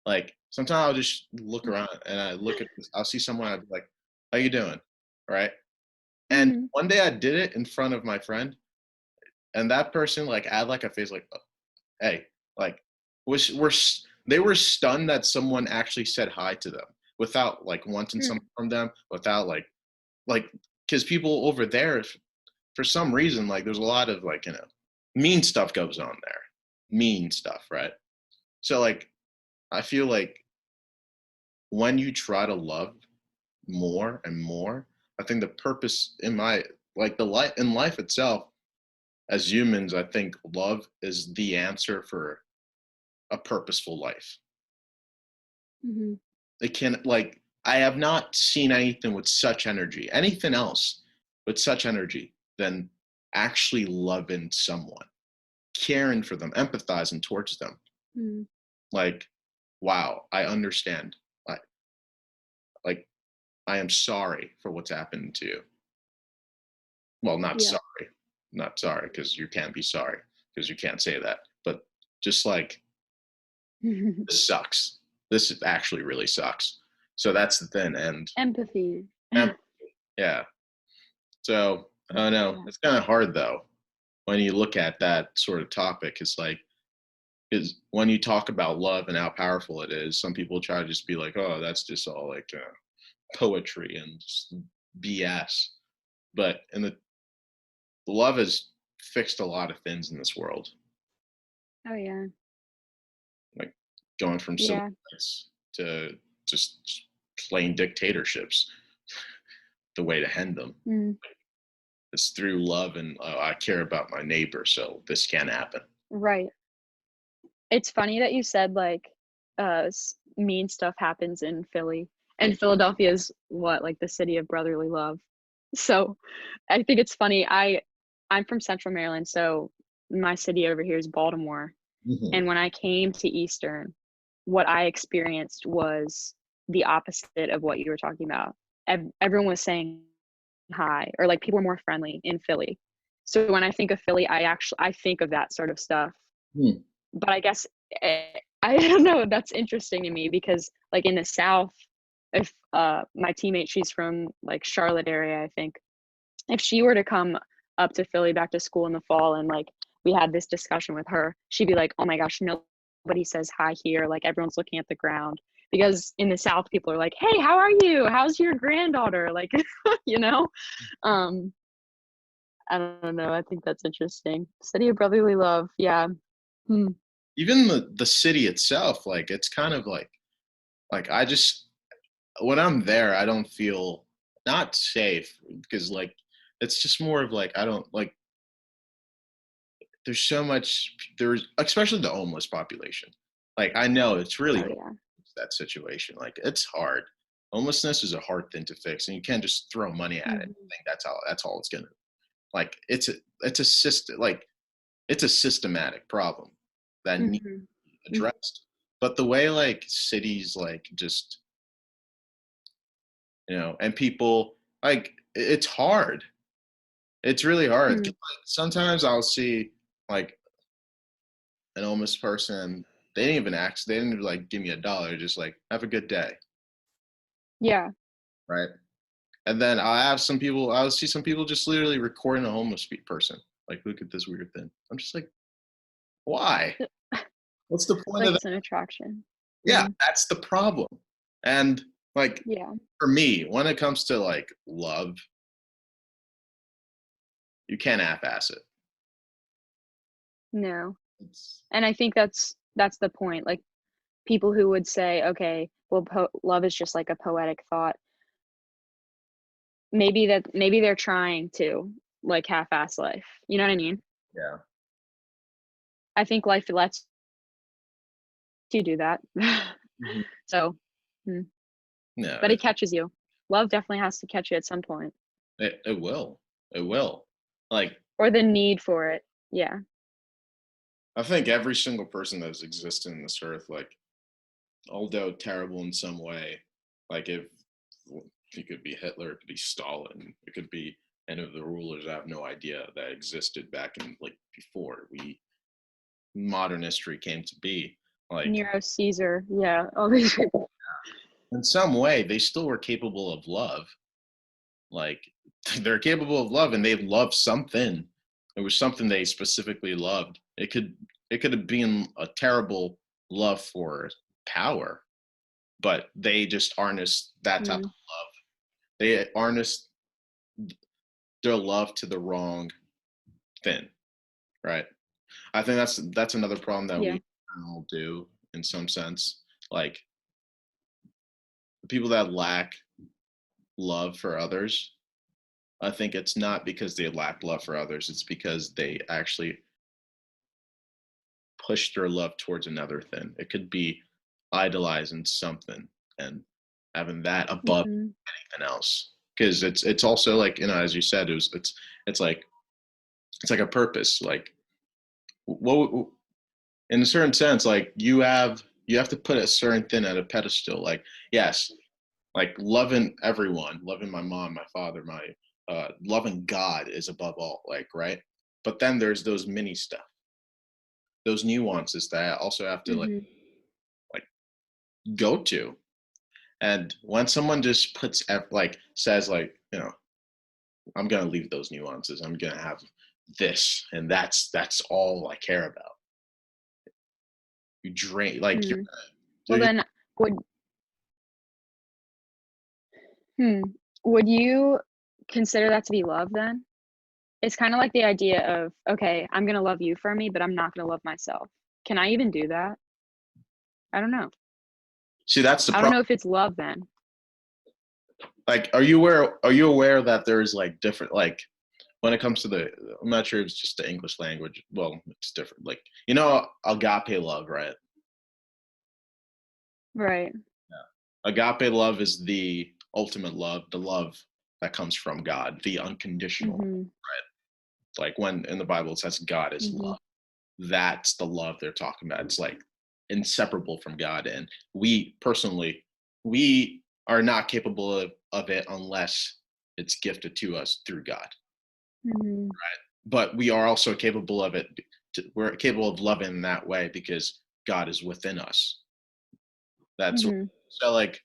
Like sometimes I'll just look around and I'll see someone, I'll be like, how you doing? Right. And Mm. one day I did it in front of my friend, and that person like had like a face like, oh, hey, like was we're they were stunned that someone actually said hi to them without like wanting Mm. something from them, without like because people over there, for some reason, like there's a lot of like, mean stuff goes on there. Mean stuff, right? So like I feel like when you try to love more and more, I think the purpose in my, like, the life in life itself, as humans, I think love is the answer for a purposeful life. Mm-hmm. It can, like, I have not seen anything with such energy, anything else with such energy than actually loving someone, caring for them, empathizing towards them. Mm. Like, wow, I understand. Like, like I am sorry for what's happened to you. Well, not Yeah. sorry, not sorry, because you can't be sorry, because you can't say that. But just like, this sucks. This actually really sucks. So that's the thing. And Empathy. em- yeah. So I don't know. Yeah. It's kind of hard though. when you look at that sort of topic, it's like, is when you talk about love and how powerful it is, some people try to just be like, oh, that's just all like poetry and just BS. But in the love has fixed a lot of things in this world, Oh yeah. like going from civil Yeah. rights to just plain dictatorships. The way to end them Mm, is through love and I care about my neighbor, so this can't happen. right. It's funny that you said like mean stuff happens in Philly. And Philadelphia is what, like the city of brotherly love. So I think it's funny. I'm from Central Maryland, so my city over here is Baltimore. Hmm. And when I came to Eastern, what I experienced was the opposite of what you were talking about. Everyone was saying hi, or like people were more friendly in Philly. So when I think of Philly, I think of that sort of stuff. Hmm. But I guess I don't know. That's interesting to me because like in the South, if my teammate, she's from like Charlotte area, I think, if she were to come up to Philly back to school in the fall and like we had this discussion with her, she'd be like, "Oh my gosh, nobody says hi here. Like everyone's looking at the ground." Because in the South, people are like, "Hey, how are you? How's your granddaughter?" Like, you know. Um, I don't know. I think that's interesting. City of brotherly love. Yeah. Hmm. Even the city itself, like it's kind of like I just when I'm there, I don't feel not safe because like it's just more of like I don't like there's so much there's especially the homeless population. Like I know it's really Oh hard yeah. to fix that situation. Like it's hard. Homelessness is a hard thing to fix, and you can't just throw money at it. Hmm. I think that's all it's gonna like. It's a system like it's a systematic problem that needs Hmm. to be addressed. But the way like cities like just and people like it's hard. It's really hard. 'Cause, Hmm. like, sometimes I'll see like an homeless person. They didn't even ask. They didn't even, like give me $1. Just like have a good day, Yeah. right? And then I'll have some people. I'll see some people just literally recording a homeless person. Like, look at this weird thing. I'm just like, why? What's the point Like of that? it's an attraction. Yeah, Hmm. that's the problem. And like Yeah. for me, when it comes to like love, you can't half-ass it. No. It's And I think that's the point. Like people who would say, okay, well, love is just like a poetic thought. Maybe they're trying to like half-ass life. You know what I mean? yeah. I think life lets you do that. Mhm. So, mm, No, but it catches you. Love definitely has to catch you at some point, it will. It will. Like or the need for it. Yeah. I think every single person that's existed in this earth, like although terrible in some way, like if it could be Hitler, it could be Stalin, it could be any of the rulers I have no idea that existed back in like before we modern history came to be. Like Nero, Caesar. Yeah. All these people. in some way, they still were capable of love. Like they're capable of love, and they love something. It was something they specifically loved. It could have been a terrible love for power, but they just harnessed that type of Mm, love. They harnessed their love to the wrong thing, right? I think that's another problem that yeah. we all do in some sense. Like the people that lack love for others, I think it's not because they lack love for others. It's because they actually push their love towards another thing. It could be idolizing something and having that above Hmm. anything else. Because it's also like as you said, it's like it's like a purpose. Like what in a certain sense, like you have to put a certain thing at a pedestal. Like yes, like loving everyone, loving my mom, my father, my loving God is above all. Like right, but then there's those mini stuff, those nuances that I also have to Hmm. like go to. And when someone just puts like says like I'm gonna leave those nuances. I'm gonna have this, and that's all I care about. You drain like you're Hmm. Well, you're- then, would hmm, would you consider that to be love then? It's kind of like the idea of, okay, I'm gonna love you for me, but I'm not gonna love myself. Can I even do that? I don't know. see that's the I don't problem. know if it's love then. Like, are you aware that there's like different like when it comes to the I'm not sure if it's just the English language. Well, it's different. Like agape love, right? Right. Agape love is the ultimate love, the love that comes from God, the unconditional. Mhm. Like when in the Bible it says God is Mhm. love. That's the love they're talking about. It's like inseparable from God. And we personally, we are not capable of it unless it's gifted to us through God. Mhm. But we are also capable of it. We're capable of loving in that way because God is within us. That's Mhm. so like,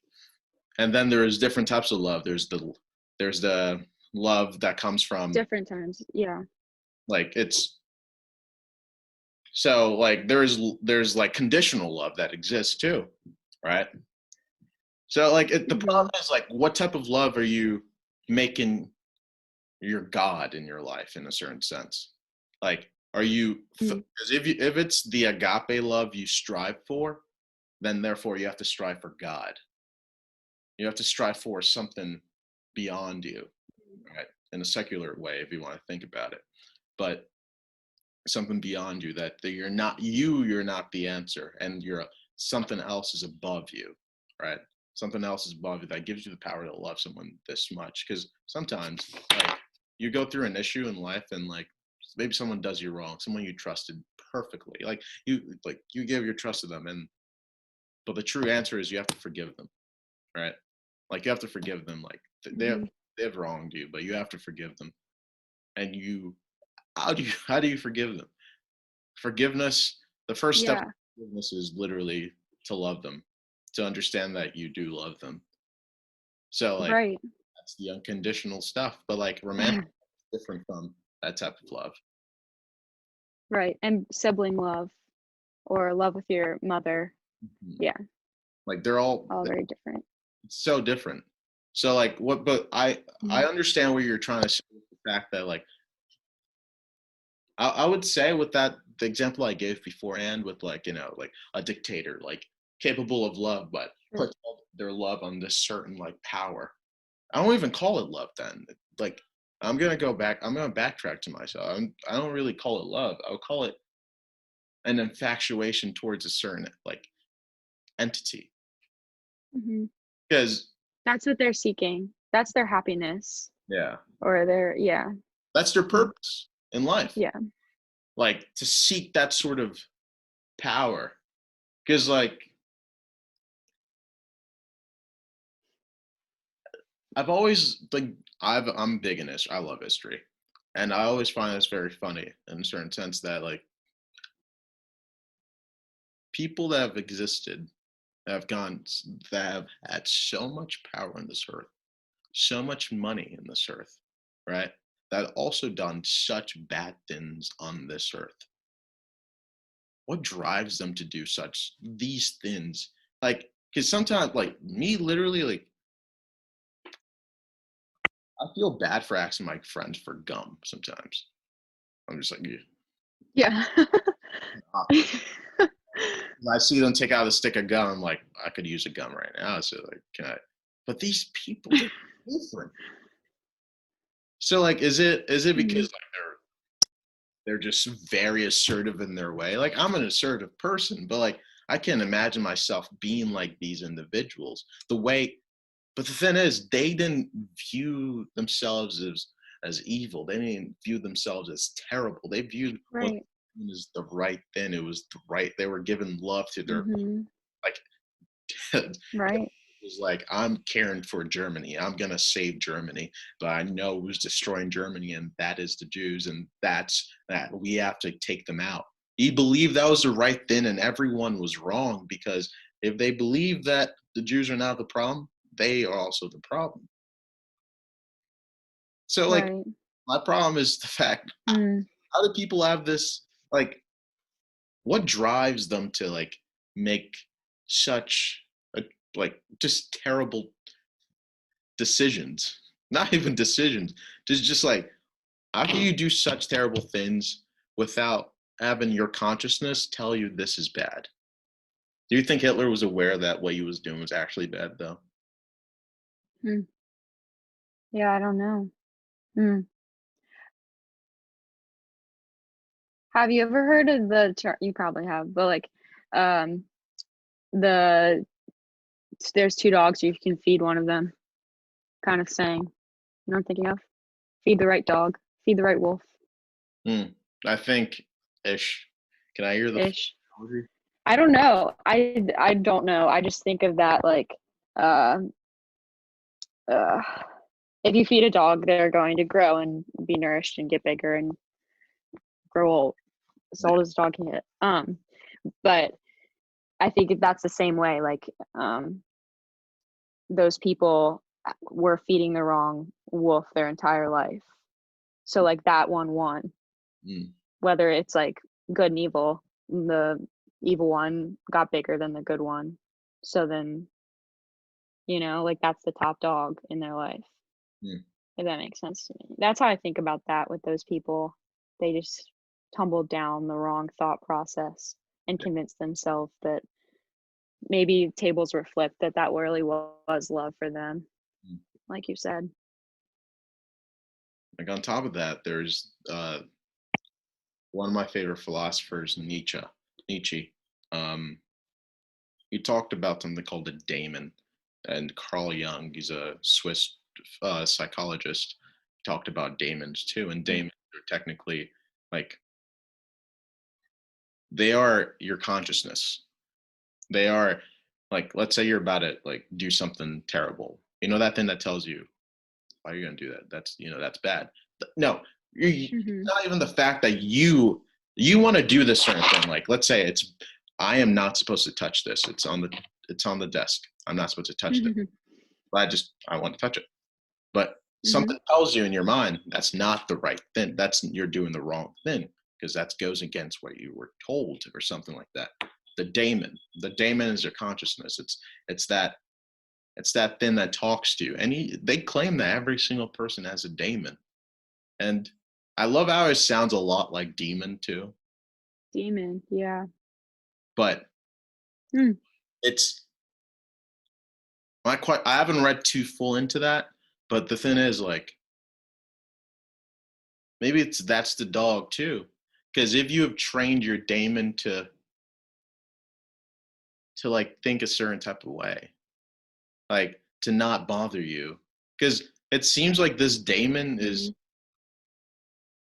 and then there's different types of love. There's the love that comes from Different times. Yeah. like it's so like there's like conditional love that exists too, right? So like the problem Mhm. is like what type of love are you making your God in your life in a certain sense? Like are you Mm. because if it's the agape love you strive for, then therefore you have to strive for God. You have to strive for something beyond you, right? In a secular way, if you want to think about it. But something beyond you that you're not the answer, and something else is above you, right? Something else is above you that gives you the power to love someone this much. Because sometimes, like, you go through an issue in life, and like maybe someone does you wrong, someone you trusted perfectly, like you give your trust to them, and but the true answer is you have to forgive them, right? Like you have to forgive them. Like Mhm. they have wronged you, but you have to forgive them. And how do you forgive them? Forgiveness, the first step of Yeah. forgiveness is literally to love them, to understand that you do love them. So like Right. that's the unconditional stuff. But like romantic is different from that type of love. Right. And sibling love or love with your mother. Mhm. Yeah. Like they're all All very different. it's so different. So like what but I Mhm. understand what you're trying to say with the fact that like I would say with that the example I gave beforehand with like like a dictator like capable of love but Sure. put all their love on this certain like power. I don't even call it love then. Like I'm gonna go back. I'm gonna backtrack to myself. I don't really call it love. I would call it an infatuation towards a certain like entity. Mhm. Because That's what they're seeking. That's their happiness yeah, or their yeah. that's their Mm. purpose in life. Yeah. Like to seek that sort of power. Because like I've always like I'm big in history. I love history, and I always find this very funny in a certain sense that like people that have existed that have gone that have had so much power on this earth, so much money in this earth, right? That also done such bad things on this earth. What drives them to do such these things? Like, because sometimes, like me, literally, like I feel bad for asking my friends for gum. Sometimes I'm just like, yeah, Yeah. awkward. I see them take out a stick of gum. I'm like, I could use a gum right now. So like, can I? But these people, they're different. So like, is it because Mhm. like they're just very assertive in their way? Like I'm an assertive person, but like I can't imagine myself being like these individuals. The way, but the thing is, they didn't view themselves as evil. They didn't view themselves as terrible. They viewed what Right. is the right thing. It was the right. They were giving love to their Mhm. like Right. was like, I'm caring for Germany. I'm gonna save Germany, but I know who's destroying Germany, and that is the Jews, and that's that we have to take them out. He believed that was the right thing, and everyone was wrong because if they believe that the Jews are not the problem, they are also the problem. So like Right. my problem is the fact, Mm. how do people have this, like, what drives them to, like, make such a, like, just terrible decisions? Not even decisions, just like, how can you do such terrible things without having your consciousness tell you this is bad? Do you think Hitler was aware that what he was doing was actually bad, though? Mm. Yeah, I don't know. Mm. Have you ever heard of the term? You probably have, but like, um, the there's two dogs, you can feed one of them kind of saying. You know what I'm thinking of? Feed the right dog, feed the right wolf Hmm. I think ish. Can I hear the ish. analogy? I don't know. I don't know. I just think of that like, uh, uh, if you feed a dog, they're going to grow and be nourished and get bigger and grow old as Yeah. old as a dog can get. But I think that's the same way. Like, those people were feeding the wrong wolf their entire life. So like that one won. Mm. Whether it's like good and evil, the evil one got bigger than the good one. So then, like that's the top dog in their life. Mm. If that makes sense to me. That's how I think about that with those people. They just tumbled down the wrong thought process and convinced themselves that maybe tables were flipped, that that really was love for them, Mm. like you said. Like, on top of that, there's one of my favorite philosophers, Nietzsche. Nietzsche. Um, he talked about something called a daemon, and Carl Jung, he's a Swiss psychologist, talked about daemons too. And Mm. daemons are technically, like, they are your consciousness. They are, like, let's say you're about to, like, do something terrible. You know that thing that tells you, why are you gonna do that? That's bad. No, it's Mhm. not even the fact that you want to do this certain thing. Like, let's say it's, I am not supposed to touch this. It's on the desk. I'm not supposed to touch it. Mhm. But I want to touch it. But Mhm. something tells you in your mind that's not the right thing. You're doing the wrong thing, because that goes against what you were told or something like that. The daemon. The daemon is your consciousness. It's that it's that thing that talks to you. And they claim that every single person has a daemon. And I love how it sounds a lot like demon too. Demon, yeah. But Mm. it's I haven't read too full into that. But the thing is, like, maybe that's the dog too. Because if you have trained your daemon to like think a certain type of way, like to not bother you, because it seems like this daemon is Mhm.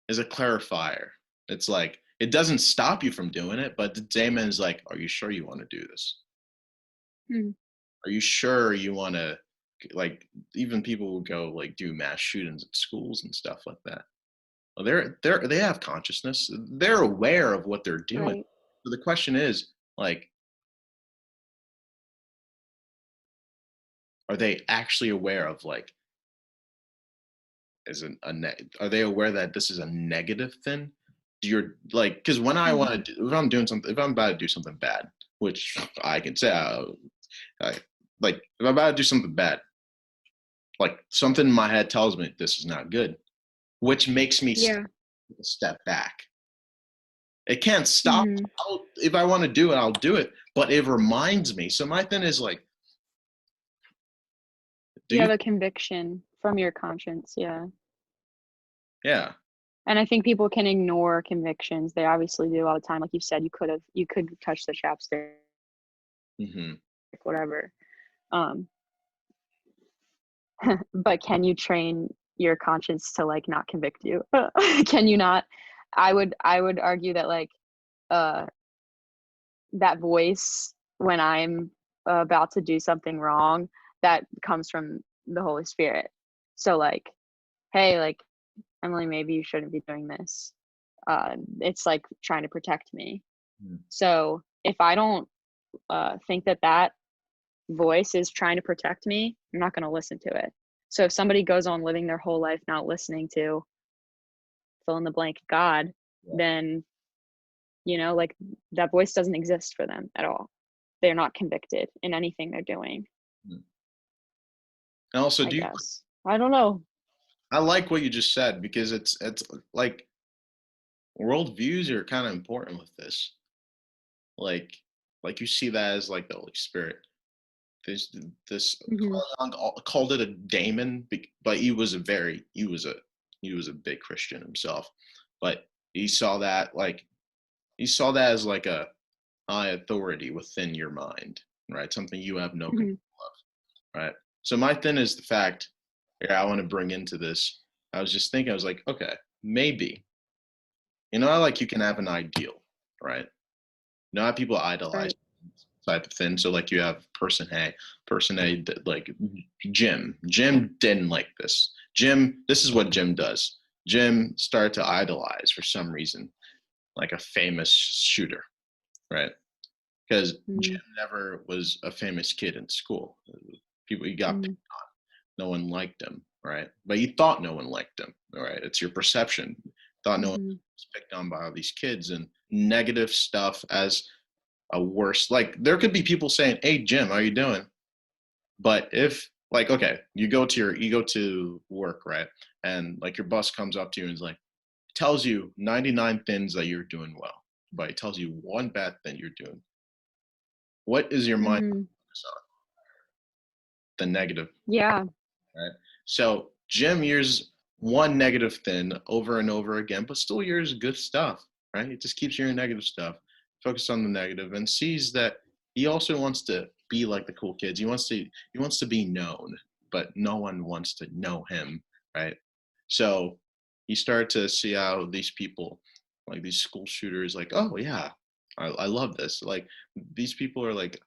is a clarifier. It's like it doesn't stop you from doing it, but the daemon is like, are you sure you want to do this? Mhm. Are you sure you want to, like, even people will go like do mass shootings at schools and stuff like that. Well, they have consciousness. They're aware of what they're doing. Right. So the question is, like, are they actually aware of, like, are they aware that this is a negative thing? You're like, because when I Mhm. want to, if I'm doing something, if I'm about to do something bad, which I can say, I, like, if I'm about to do something bad, like, something in my head tells me this is not good, which makes me Yeah. step back. It can't stop. Mhm. If I want to do it, I'll do it. But it reminds me. So my thing is, like, do You you? have a conviction from your conscience, yeah. Yeah. And I think people can ignore convictions. They obviously do all the time. Like you said, you could touch the chapstick, Hmm. whatever. Um, but can you train your conscience to like not convict you? Can you not? I would argue that like, uh that voice when I'm about to do something wrong, that comes from the Holy Spirit. So like, hey, like, Emily, maybe you shouldn't be doing this. It's like trying to protect me. So if I don't think that that voice is trying to protect me, I'm not going to listen to it. So if somebody goes on living their whole life not listening to fill in the blank God, Yeah. then, like that voice doesn't exist for them at all. They're not convicted in anything they're doing, Mm. And also, I guess. I don't know. I like what you just said, because it's like worldviews are kind of important with this. Like like you see that as like the Holy Spirit. This Mhm. Carl Jung called it a daemon, but he was a big Christian himself, but he saw that as like a high authority within your mind, right? Something you have no control Mhm. of, right? So my thing is the fact, I want to bring into this. I was just thinking, I was like, okay, maybe, like you can have an ideal, right? You know how people idolize Right. type of thing. So like you have person A like Jim. Jim didn't like this. This is what Jim does. Jim started to idolize for some reason, like a famous shooter, right? Because Mm. Jim never was a famous kid in school. People he got Mm. no one liked him, right? But you thought no one liked him, right? It's your perception. Thought no one Mhm. was picked on by all these kids, and negative stuff as a worse. Like there could be people saying, "Hey Jim, how you doing?" But if like okay, you go to work, right? And like your boss comes up to you and is like tells you 99 things that you're doing well, but it tells you one bad thing you're doing. What is your mind Mhm. focus on? The negative, Yeah. right? So Jim hears one negative thing over and over again, but still hears good stuff, right? It just keeps hearing negative stuff. Focus on the negative and sees that he also wants to be like the cool kids. He wants to be known, but no one wants to know him, right? So he started to see how these people, like these school shooters, like, oh yeah, I love this. Like these people are like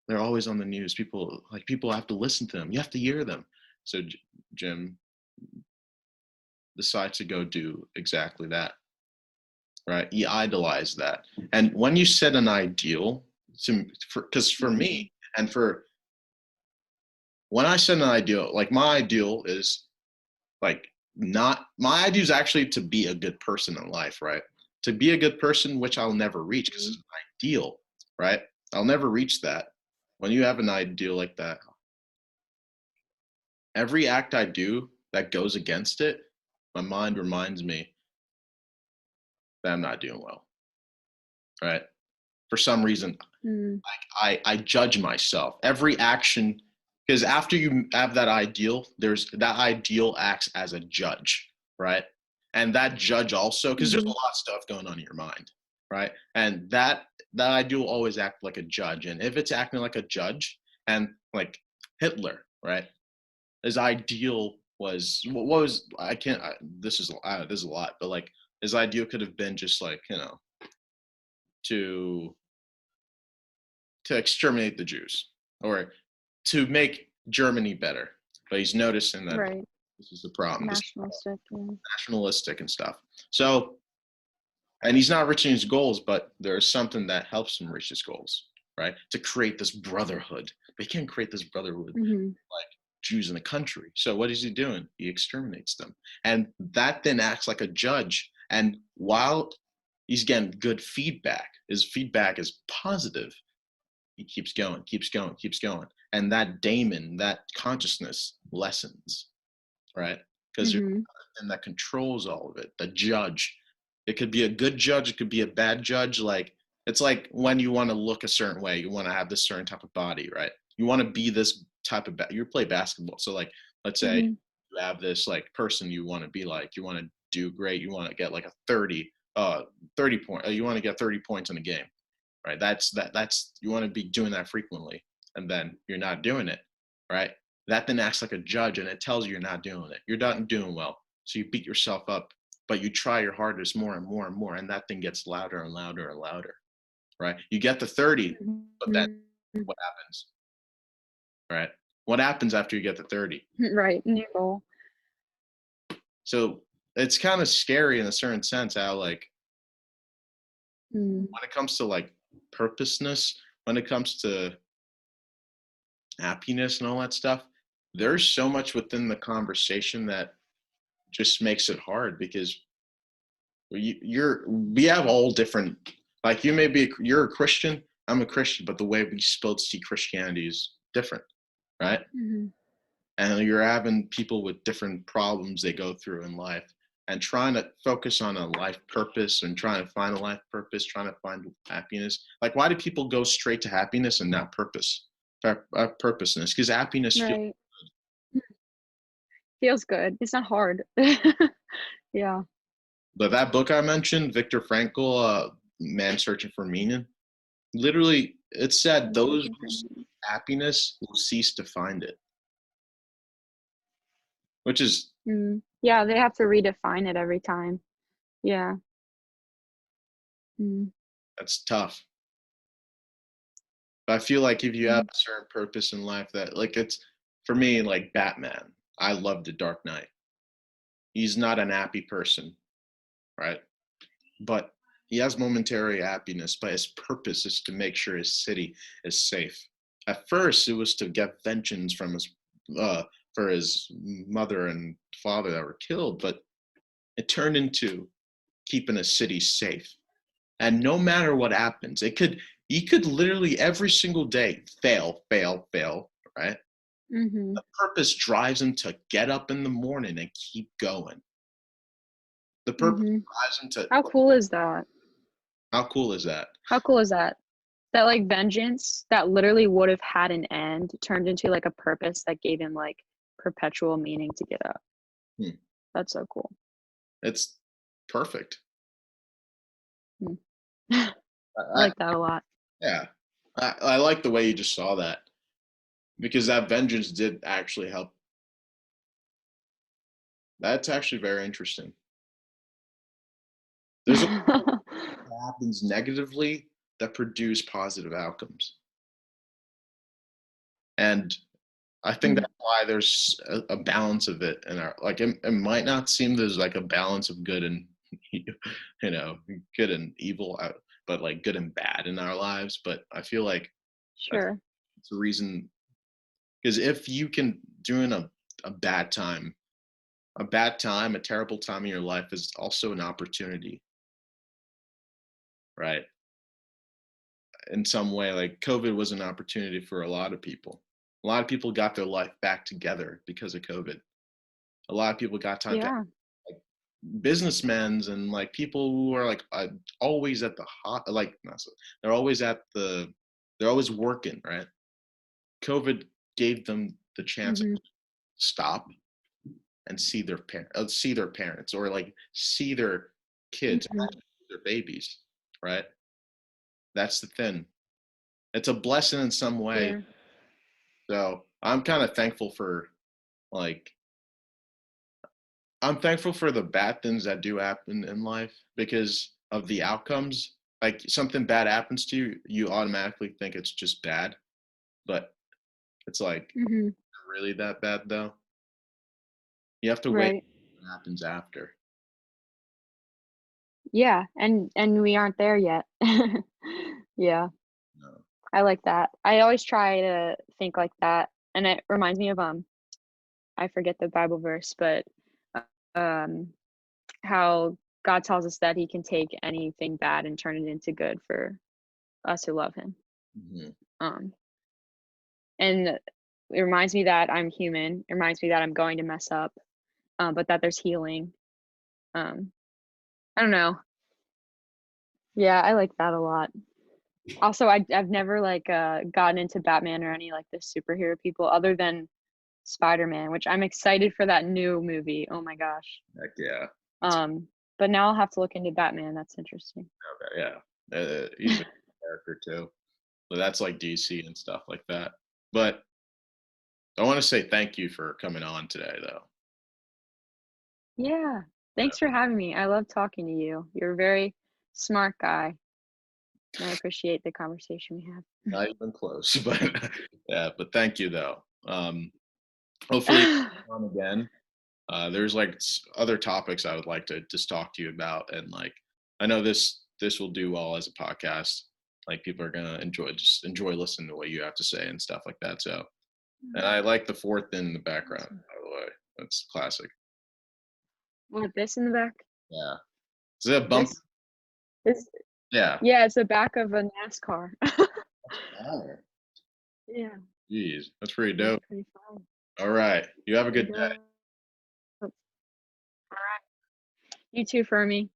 they're always on the news. People have to listen to them. You have to hear them. So Jim decides to go do exactly that. Right? He idolized that. And when you set an ideal, because for Mhm. me and for when I set an ideal, like my ideal is like not my idea is actually to be a good person in life, right? To be a good person, which I'll never reach because Mhm. it's an ideal, right? I'll never reach that. When you have an ideal like that, every act I do that goes against it, my mind reminds me that I'm not doing well, right? For some reason, Mm. I judge myself. Every action, because after you have that ideal, there's that ideal acts as a judge, right? And that judge also, because there's a Mhm. lot of stuff going on in your mind, right? And that ideal always act like a judge. And if it's acting like a judge, and like Hitler, right? His ideal was what was I can't this is a lot, but like his ideal could have been just like to exterminate the Jews or to make Germany better. But he's noticing that Right. this is the problem. This is Nationalistic. Yeah. nationalistic and stuff. So and he's not reaching his goals, but there's something that helps him reach his goals, right? To create this brotherhood. But he can't create this brotherhood Mhm. like Jews in the country. So what is he doing? He exterminates them. And that then acts like a judge. And while he's getting good feedback, his feedback is positive, he keeps going, keeps going, keeps going. And that daemon, that consciousness lessens, right? Because there's Mhm. something that controls all of it, the judge. It could be a good judge, it could be a bad judge. Like it's like when you want to look a certain way, you want to have this certain type of body, right? You want to be this type of you play basketball. So like let's say Mhm. you have this like person you want to be like, you want to do great, you want to get like a 30 point, you want to get 30 points in a game, right? That's you want to be doing that frequently, and then you're not doing it, right? That then acts like a judge, and it tells you you're not doing it. You're not doing well, so you beat yourself up, but you try your hardest more and more and more, and that thing gets louder and louder and louder, right? You get to 30, but then Mhm. what happens, right? What happens after you get to 30? Right. New goal. So it's kind of scary in a certain sense how like Mm. when it comes to like purposeness, when it comes to happiness and all that stuff, there's so much within the conversation that just makes it hard because We have all different, like you're a Christian, I'm a Christian, but the way we both see Christianity is different, right? Mm-hmm. And you're having people with different problems they go through in life, and trying to focus on a life purpose and trying to find a life purpose, trying to find happiness. Like, why do people go straight to happiness and not purpose? Purposeness, because happiness feels. Right. Feels good. It's not hard. Yeah. But that book I mentioned, Viktor Frankl, Man Searching for Meaning, literally it said I'm those searching who for seek me. happiness will cease to find it, which is Yeah, they have to redefine it every time. Yeah. Mm. that's tough. But I feel like if you have Mm. a certain purpose in life, that like it's for me like Batman. I love the Dark Knight. He's not an happy person, right? But he has momentary happiness, but his purpose is to make sure his city is safe. At first, it was to get vengeance from his uh, for his mother and father that were killed, but it turned into keeping a city safe. And no matter what happens, he could literally every single day fail, fail, fail, right? Mhm. The purpose drives him to get up in the morning and keep going. The purpose Mhm. drives him to. How cool is that? How cool is that? How cool is that? That like vengeance that literally would have had an end turned into like a purpose that gave him like perpetual meaning to get up. Hmm. That's so cool. It's perfect. Mm. I, I I, like that a lot. yeah, I like the way you just saw that, because that vengeance did actually help. That's actually very interesting. There's a lot that happens negatively that produce positive outcomes, and I think Mm. that's why there's a balance of it in our like it might not seem there's like a balance of good and good and evil, but like good and bad in our lives. But I feel like that's Sure. the reason, because if you can during a bad time, a terrible time in your life is also an opportunity, right? In some way, like COVID was an opportunity for a lot of people. A lot of people got their life back together because of COVID. A lot of people got time to Yeah. like businessmen and like people who are like always at the hot like not so, they're always at the they're always working, right? COVID gave them the chance to Mhm. stop and see their parents, or like see their kids, Mhm. their babies, right? That's the thing. It's a blessing in some way. Yeah. So I'm kind of thankful for like I'm thankful for the bad things that do happen in life because of the outcomes. Like something bad happens to you, you automatically think it's just bad, but it's like Mhm. really that bad though. You have to wait Right. what happens after. Yeah, and we aren't there yet. Yeah, No. I like that. I always try to think like that, and it reminds me of I forget the Bible verse, but um how God tells us that he can take anything bad and turn it into good for us who love him. Mhm. Um and it reminds me that I'm human. It reminds me that I'm going to mess up, but that there's healing. Um I don't know. Yeah, I like that a lot. Also, I've never like gotten into Batman or any like the superhero people other than Spider-Man, which I'm excited for that new movie. Oh my gosh. Heck yeah. Um, but now I'll have to look into Batman. That's interesting. Okay, yeah. He's a character too. But that's like DC and stuff like that. But I want to say thank you for coming on today, though. Yeah. Yeah, Thanks for having me. I love talking to you. You're a very smart guy, and I appreciate the conversation we not even close, but yeah. But thank you, though. Hopefully, had. on again. There's like other topics I would like to just talk to you about, and like I know this will do well as a podcast. Like people are gonna enjoy listening to what you have to say and stuff like that. So, and I like the fourth in the background. Awesome. By the way, that's classic. Want this in the back? Yeah. Is it a bumper? This this Yeah. yeah, it's the back of a NASCAR. Oh, Yeah, geez, that's pretty it's dope. pretty fun. All right. You have a Pretty good day. dope. All right. You too, Fermi.